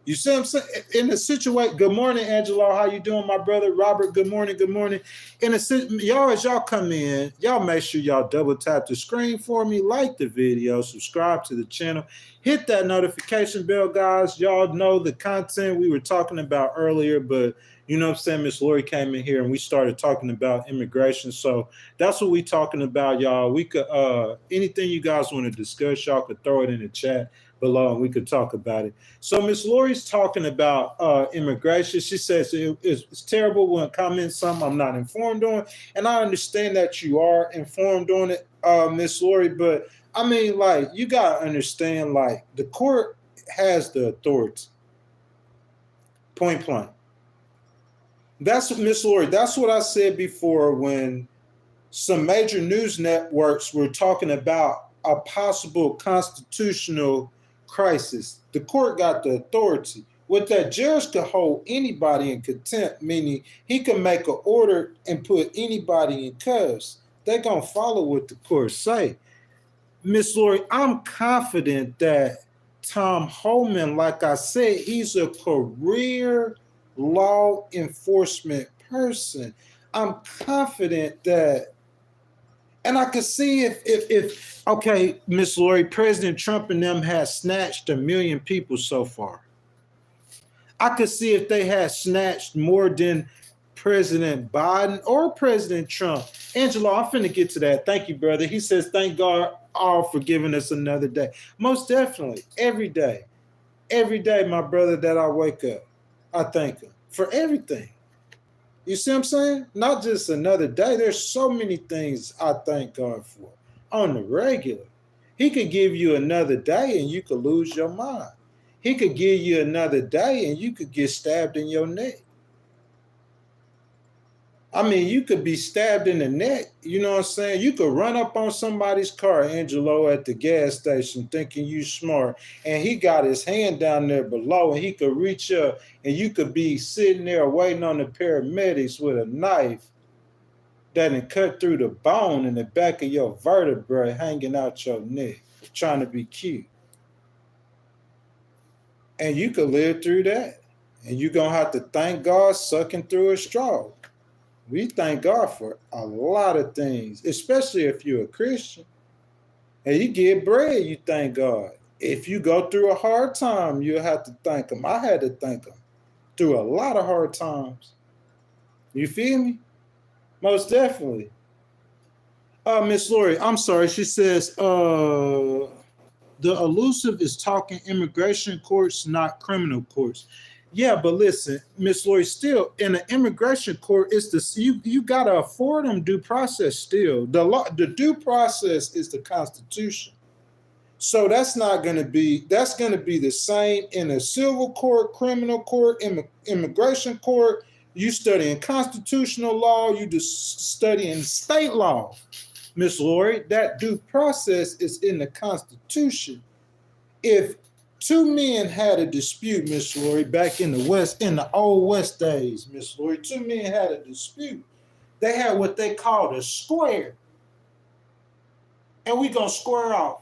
You see what I'm saying? In the situation, good morning, Angelo. How you doing, my brother? Robert, good morning, good morning. Y'all, as y'all come in, y'all make sure y'all double tap the screen for me, like the video, subscribe to the channel, hit that notification bell, guys. Y'all know the content we were talking about earlier, but you know what I'm saying? Miss Lori came in here and we started talking about immigration. So that's what we talking about, y'all. We could, anything you guys want to discuss, y'all could throw it in the chat below and we could talk about it. So Miss Lori's talking about immigration. She says it's terrible when comments something I'm not informed on. And I understand that you are informed on it, Miss Lori, but I mean, like, you got to understand, like, the court has the authority. Point blank. That's what, Miss Lori, that's what I said before when some major news networks were talking about a possible constitutional crisis. The court got the authority. What that judge could hold anybody in contempt, meaning he can make an order and put anybody in cuffs. They're going to follow what the court say. Miss Lori, I'm confident that Tom Homan, like I said, he's a career law enforcement person. I'm confident that, and I could see if okay, Miss Lori, President Trump and them had snatched 1 million people so far. I could see if they had snatched more than President Biden or President Trump. Angelo, I'm finna get to that. Thank you, brother. He says, thank God all for giving us another day. Most definitely, every day. Every day, my brother, that I wake up, I thank him for everything. You see what I'm saying? Not just another day. There's so many things I thank God for on the regular. He could give you another day and you could lose your mind. He could give you another day and you could get stabbed in your neck. I mean, you could be stabbed in the neck. You know what I'm saying? You could run up on somebody's car, Angelo, at the gas station thinking you smart, and he got his hand down there below and he could reach up and you could be sitting there waiting on the paramedics with a knife that can cut through the bone in the back of your vertebrae hanging out your neck, trying to be cute. And you could live through that. And you're going to have to thank God sucking through a straw. We thank God for a lot of things, especially if you're a Christian. And you get bread, you thank God. If you go through a hard time, you'll have to thank him. I had to thank him through a lot of hard times. You feel me? Most definitely. Miss Lori, I'm sorry. She says, the elusive is talking immigration courts, not criminal courts. Yeah, but listen, Miss Lori, still in an immigration court, it's the you gotta afford them due process still. The due process is the Constitution. So that's gonna be the same in a civil court, criminal court, immigration court. You studying constitutional law, you just studying state law. Miss Lori, that due process is in the Constitution. If two men had a dispute, Miss Lori, back in the old West days, Miss Lori, two men had a dispute. They had what they called a square. And we gonna square off.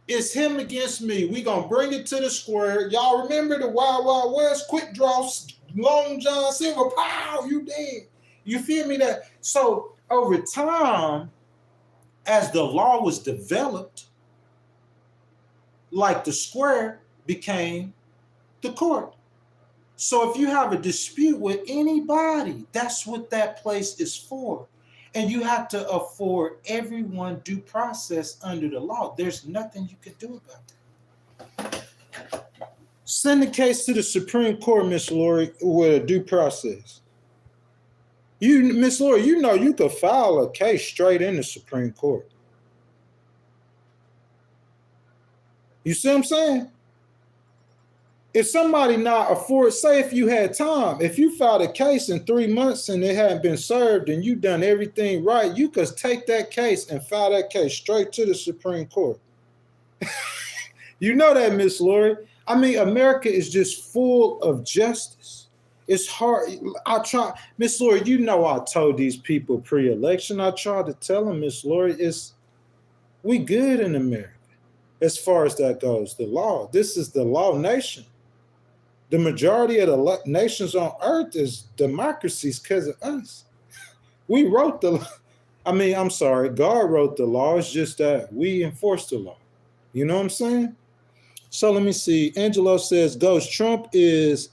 It's him against me. We gonna bring it to the square. Y'all remember the Wild Wild West, quick draw, Long John Silver, pow, you dead. You feel me? That so over time, as the law was developed, like the square became the court. So if you have a dispute with anybody, that's what that place is for. And you have to afford everyone due process under the law. There's nothing you can do about that. Send the case to the Supreme Court, Miss Lori, with a due process. You, Miss Lori, you know you could file a case straight in the Supreme Court. You see what I'm saying? If somebody not afford, say if you had time, if you filed a case in 3 months and it hadn't been served and you done everything right, you could take that case and file that case straight to the Supreme Court. You know that, Miss Lori. I mean, America is just full of justice. It's hard. I try, Miss Lori, you know I told these people pre-election, I tried to tell them, Miss Lori, we good in America. As far as that goes, the law. This is the law nation. The majority of the nations on earth is democracies because of us. We wrote I'm sorry, God wrote the law. It's just that we enforce the law. You know what I'm saying? So let me see. Angelo says, Ghost, Trump is,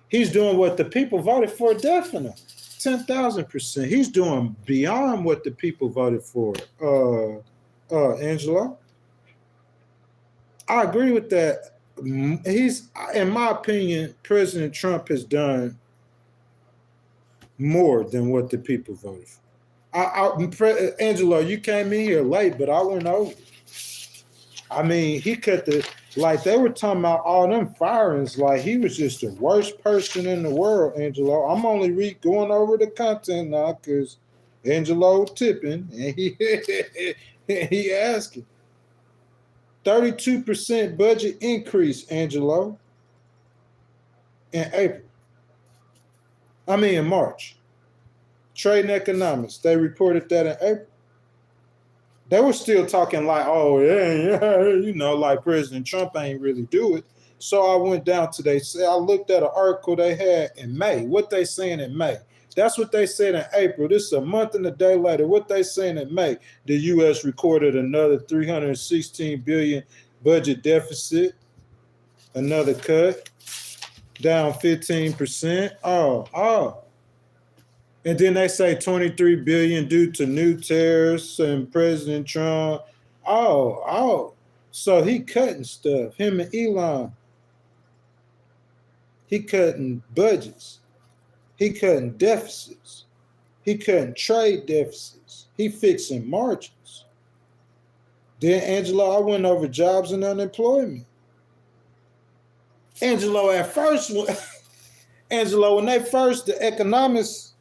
he's doing what the people voted for, definitely. 10,000%. He's doing beyond what the people voted for. Angela, I agree with that. He's, in my opinion, President Trump has done more than what the people voted for. Angela, you came in here late, but I went over. I mean, he cut like they were talking about all them firings, like he was just the worst person in the world, Angelo. I'm only going over the content now because Angelo tipping and he asking. 32% budget increase, Angelo, in in March. Trade and economics, they reported that in April. They were still talking like, oh, yeah, like President Trump ain't really do it. So I went down to I looked at an article they had in May. What they saying in May? That's what they said in April. This is a month and a day later. What they saying in May? The U.S. recorded another $316 billion budget deficit, another cut, down 15%. Oh. And then they say $23 billion due to new tariffs and President Trump. Oh. So he cutting stuff. Him and Elon, he cutting budgets. He cutting deficits. He cutting trade deficits. He fixing margins. Then Angelo, I went over jobs and unemployment. Angelo, at first, Angelo, when they first, the economists,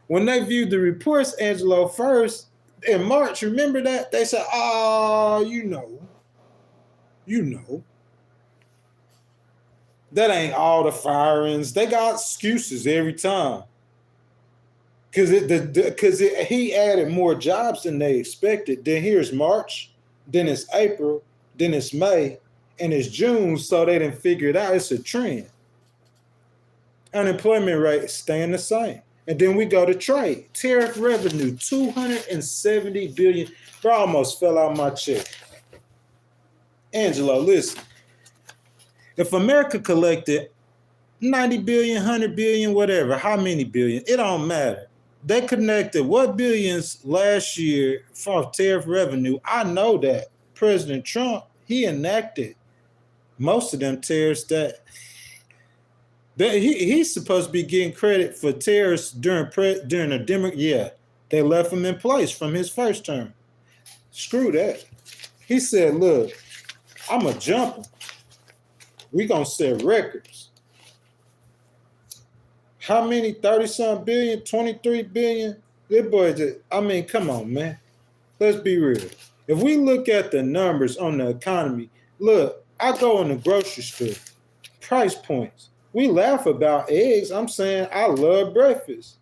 when they viewed the reports, Angelo, first in March, remember that? They said, you know, that ain't all the firings. They got excuses every time. Because he added more jobs than they expected. Then here's March, then it's April, then it's May, and it's June, so they didn't figure it out. It's a trend. Unemployment rate is staying the same. And then we go to trade. Tariff revenue, $270 billion. Bro, I almost fell out my check. Angelo, listen. If America collected 90 billion, 100 billion, whatever, how many billion, it don't matter. They connected what billions last year from tariff revenue. I know that President Trump, he enacted most of them tariffs that he's supposed to be getting credit for tariffs during a Democrat. Yeah, they left him in place from his first term. Screw that. He said, look, I'm a jumper. We gonna set records. How many? 30-something billion, 23 billion? This boy just, I mean, come on, man. Let's be real. If we look at the numbers on the economy, look, I go in the grocery store, price points. We laugh about eggs. I'm saying I love breakfast.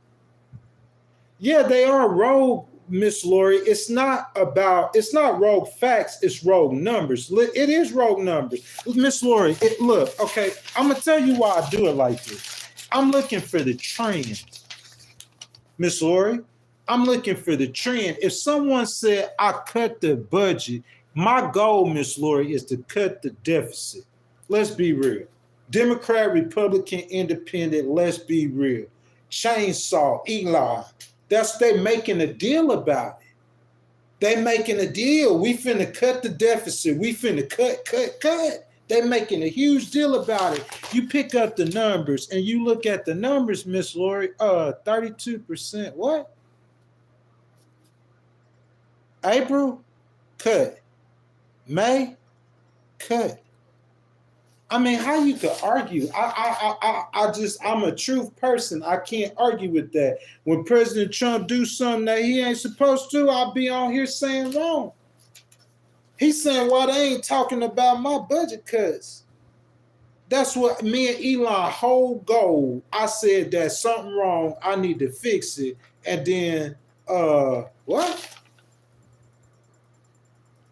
Yeah, they are rogue, Miss Lori. It's not rogue facts, it's rogue numbers. It is rogue numbers. Miss Lori, look, okay, I'm going to tell you why I do it like this. I'm looking for the trend. Miss Lori, I'm looking for the trend. If someone said I cut the budget, my goal, Miss Lori, is to cut the deficit. Let's be real. Democrat, Republican, Independent, let's be real. Chainsaw, Elon. They making a deal about it. They making a deal. We finna cut the deficit. We finna cut. They making a huge deal about it. You pick up the numbers and you look at the numbers, Miss Lori, 32%. What? April, cut. May, cut. I mean, how you could argue? I'm a truth person. I can't argue with that. When President Trump do something that he ain't supposed to, I'll be on here saying wrong. He's saying, why they ain't talking about my budget cuts? That's what me and Elon whole goal. I said that's something wrong. I need to fix it. And then, what?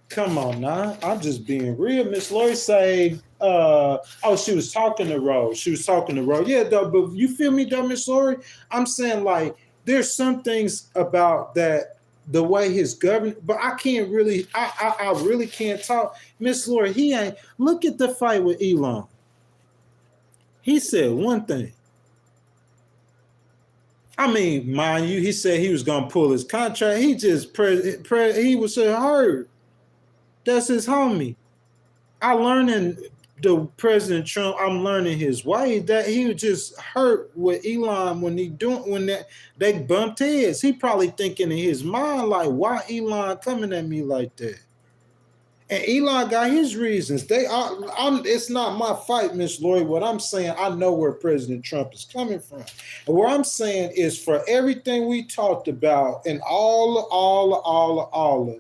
Come on now. I'm just being real. Miss Lori say, she was talking to Rose. Yeah, though, but you feel me though, Miss Lori? I'm saying like there's some things about that, the way his government, but I can't really, I really can't talk. Miss Lori, he ain't, look at the fight with Elon. He said one thing. I mean, mind you, he said he was going to pull his contract. He just, he was hurt. That's his homie. I learning the President Trump, I'm learning his way. That he was just hurt with Elon when they bumped heads. He probably thinking in his mind like, why Elon coming at me like that? And Elon got his reasons. It's not my fight, Miss Lori. What I'm saying, I know where President Trump is coming from. And what I'm saying is for everything we talked about and all of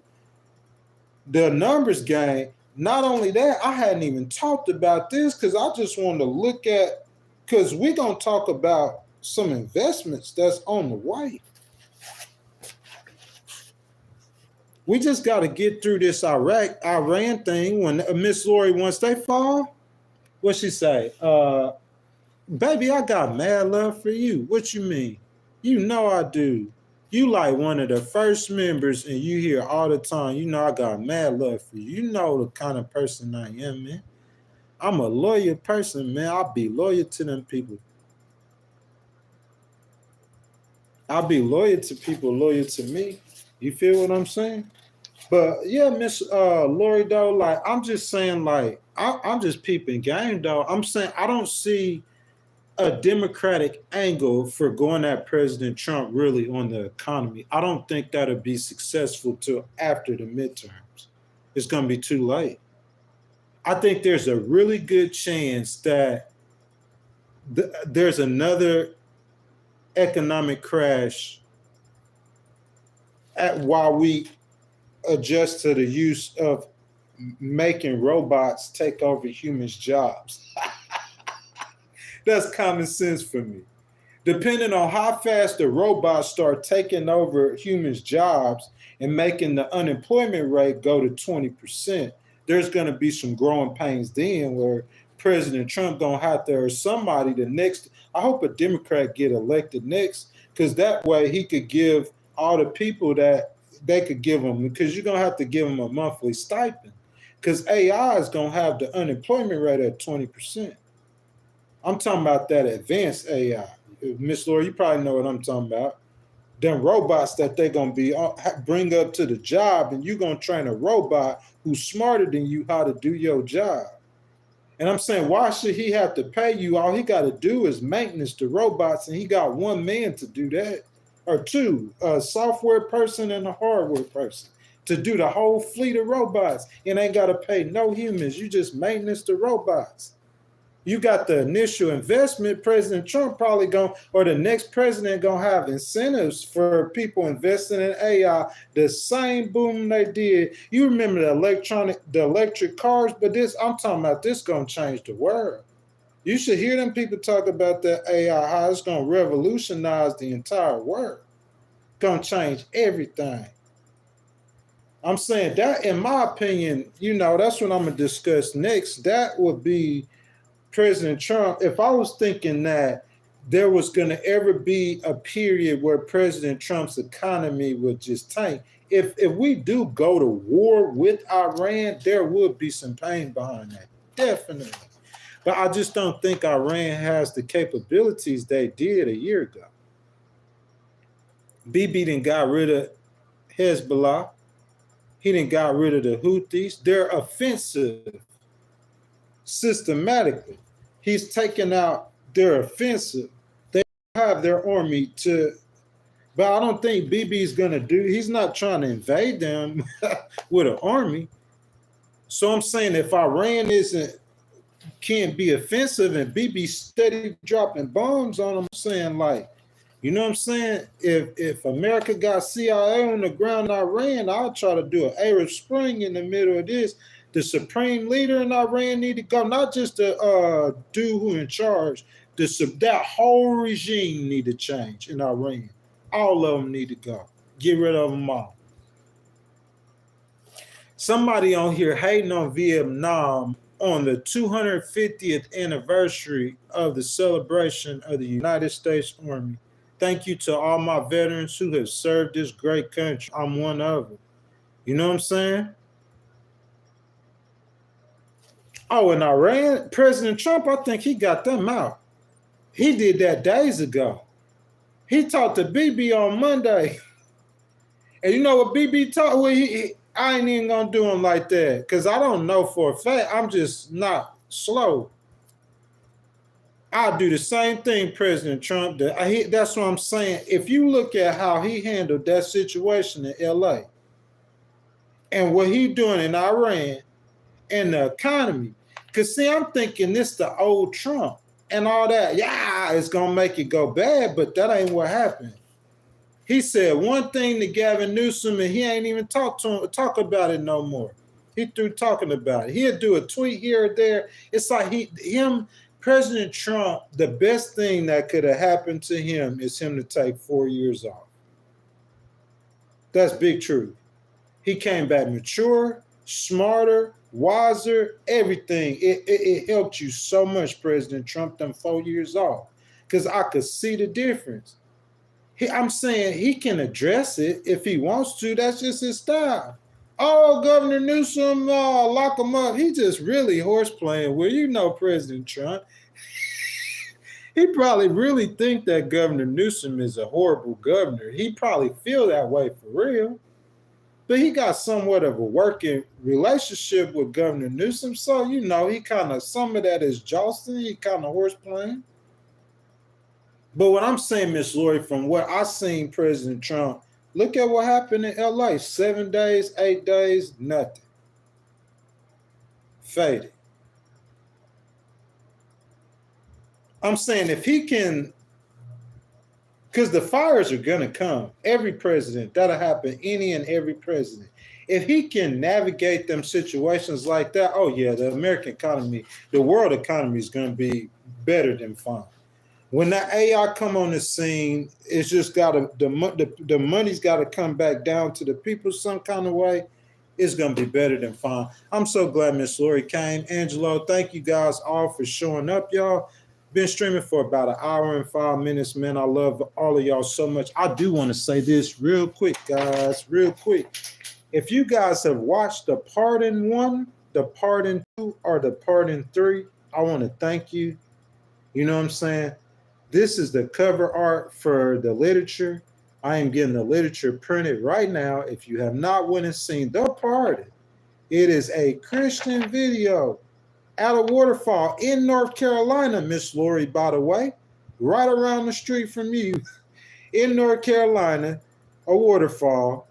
the numbers game. Not only that, I hadn't even talked about this because I just wanted to look at, because we're going to talk about some investments that's on the way. We just got to get through this Iran thing. When Miss Lori, once they fall, what she say? Baby, I got mad love for you. What you mean? You know I do. You like one of the first members and you hear all the time, you know I got mad love for you. You know the kind of person I am, man. I'm a loyal person, man. I'll be loyal to them people. I'll be loyal to people loyal to me. You feel what I'm saying? But yeah, Miss Lori though, like I'm just saying, like I'm just peeping game though. I'm saying I don't see a Democratic angle for going at President Trump really on the economy. I don't think that'll be successful till after the midterms. It's going to be too late. I think there's a really good chance that there's another economic crash while we adjust to the use of making robots take over humans' jobs. That's common sense for me. Depending on how fast the robots start taking over humans' jobs and making the unemployment rate go to 20%, there's going to be some growing pains then where President Trump going to have to, or somebody the next, I hope a Democrat get elected next, because that way he could give all the people that they could give them, because you're going to have to give them a monthly stipend, because AI is going to have the unemployment rate at 20%. I'm talking about that advanced AI. Miss Laura, you probably know what I'm talking about. Them robots that they're going to be bring up to the job, and you're going to train a robot who's smarter than you how to do your job. And I'm saying, why should he have to pay you? All he got to do is maintenance the robots, and he got one man to do that, or two, a software person and a hardware person to do the whole fleet of robots, and ain't got to pay no humans. You just maintenance the robots. You got the initial investment. President Trump probably or the next president gonna have incentives for people investing in AI. The same boom they did. You remember the electric cars, but I'm talking about this gonna change the world. You should hear them people talk about that AI, how it's gonna revolutionize the entire world. Gonna change everything. I'm saying that, in my opinion, that's what I'm gonna discuss next. That would be President Trump. If I was thinking that there was going to ever be a period where President Trump's economy would just tank, if we do go to war with Iran, there would be some pain behind that, definitely. But I just don't think Iran has the capabilities they did a year ago. Bibi done got rid of Hezbollah. He done got rid of the Houthis. They're offensive systematically. He's taken out their offensive. They have their army but I don't think Bibi's gonna he's not trying to invade them with an army. So I'm saying if Iran can't be offensive and Bibi steady dropping bombs on them, I'm saying, like, you know what I'm saying? If America got CIA on the ground in Iran, I'll try to do an Arab Spring in the middle of this. The supreme leader in Iran need to go, not just the dude who in charge. That whole regime need to change in Iran. All of them need to go. Get rid of them all. Somebody on here hating on Vietnam on the 250th anniversary of the celebration of the United States Army. Thank you to all my veterans who have served this great country. I'm one of them. You know what I'm saying? Oh, and Iran, President Trump, I think he got them out. He did that days ago. He talked to Bibi on Monday. And you know what Bibi talked? Well, I ain't even going to do him like that because I don't know for a fact. I'm just not slow. I'll do the same thing President Trump did. That's what I'm saying. If you look at how he handled that situation in L.A. and what he doing in Iran and the economy, because, see, I'm thinking this the old Trump and all that. Yeah, it's going to make it go bad, but that ain't what happened. He said one thing to Gavin Newsom, and he ain't even talk about it no more. He through talking about it. He'll do a tweet here or there. It's like President Trump, the best thing that could have happened to him is him to take 4 years off. That's big truth. He came back mature, smarter, wiser, everything. It helped you so much, President Trump, them 4 years off, because I could see the difference. I'm saying he can address it if he wants to. That's just his style. Oh, Governor Newsom, lock him up. He just really horse playing with, President Trump. He probably really think that Governor Newsom is a horrible governor. He probably feel that way for real. But he got somewhat of a working relationship with Governor Newsom. So, he kind of, some of that is jostling. He kind of horseplaying. But what I'm saying, Miss Lori, from what I seen President Trump, look at what happened in LA. 7 days, 8 days, nothing. Faded. I'm saying if he can, because the fires are going to come. Every president, that'll happen, any and every president. If he can navigate them situations like that, oh yeah, the American economy, the world economy is going to be better than fine. When that AI come on the scene, it's just got to, the money's got to come back down to the people some kind of way. It's going to be better than fine. I'm so glad Miss Lori came. Angelo, thank you guys all for showing up, y'all. Been streaming for about an hour and 5 minutes, man. I love all of y'all so much. I do want to say this real quick, guys, real quick. If you guys have watched the Pardon 1, the Pardon 2, or the Pardon 3, I want to thank you. You know what I'm saying? This is the cover art for the literature. I am getting the literature printed right now. If you have not went and seen The Pardon, it is a Christian video at a waterfall in North Carolina, Miss Lori, by the way, right around the street from you in North Carolina, a waterfall.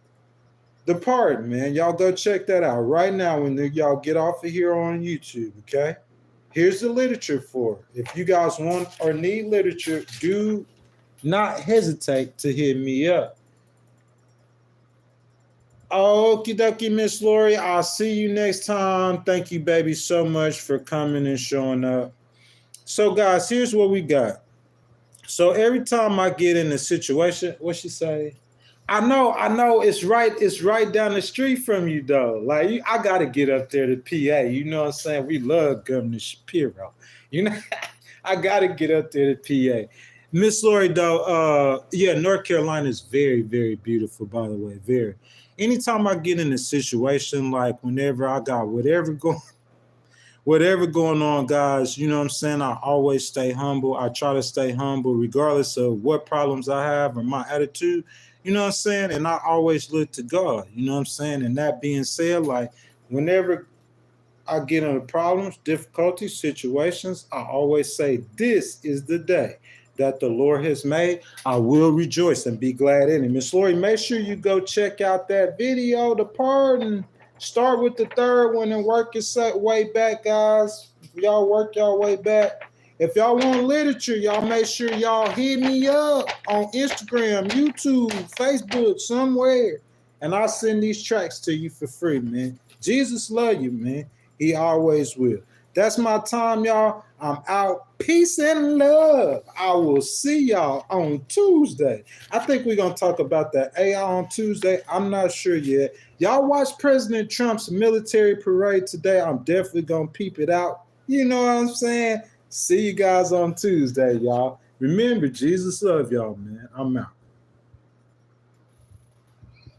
The Pardon, man. Y'all go check that out right now when y'all get off of here on YouTube, okay? Here's the literature for it. If you guys want or need literature, do not hesitate to hit me up. Okie dokie, Miss Lori. I'll see you next time. Thank you, baby, so much for coming and showing up. So, guys, here's what we got. So every time I get in a situation, what she say? I know, it's right down the street from you, though. Like, I gotta get up there to PA. You know what I'm saying? We love Governor Shapiro. I gotta get up there to PA. Miss Lori, though, yeah, North Carolina is very, very beautiful, by the way, very. Anytime I get in a situation, like whenever I got whatever going on, guys, you know what I'm saying? I always stay humble. I try to stay humble regardless of what problems I have or my attitude, you know what I'm saying? And I always look to God, you know what I'm saying? And that being said, like whenever I get into problems, difficulties, situations, I always say, this is the day that the Lord has made. I will rejoice and be glad in it. Miss Lori, make sure you go check out that video, The Pardon. Start with the third one and work your way back, guys. Y'all work your way back. If y'all want literature, y'all make sure y'all hit me up on Instagram, YouTube, Facebook, somewhere. And I'll send these tracks to you for free, man. Jesus love you, man. He always will. That's my time, y'all. I'm out. Peace and love. I will see y'all on Tuesday. I think we're going to talk about that AI on Tuesday. I'm not sure yet. Y'all watch President Trump's military parade today. I'm definitely going to peep it out. You know what I'm saying? See you guys on Tuesday, y'all. Remember, Jesus love y'all, man. I'm out.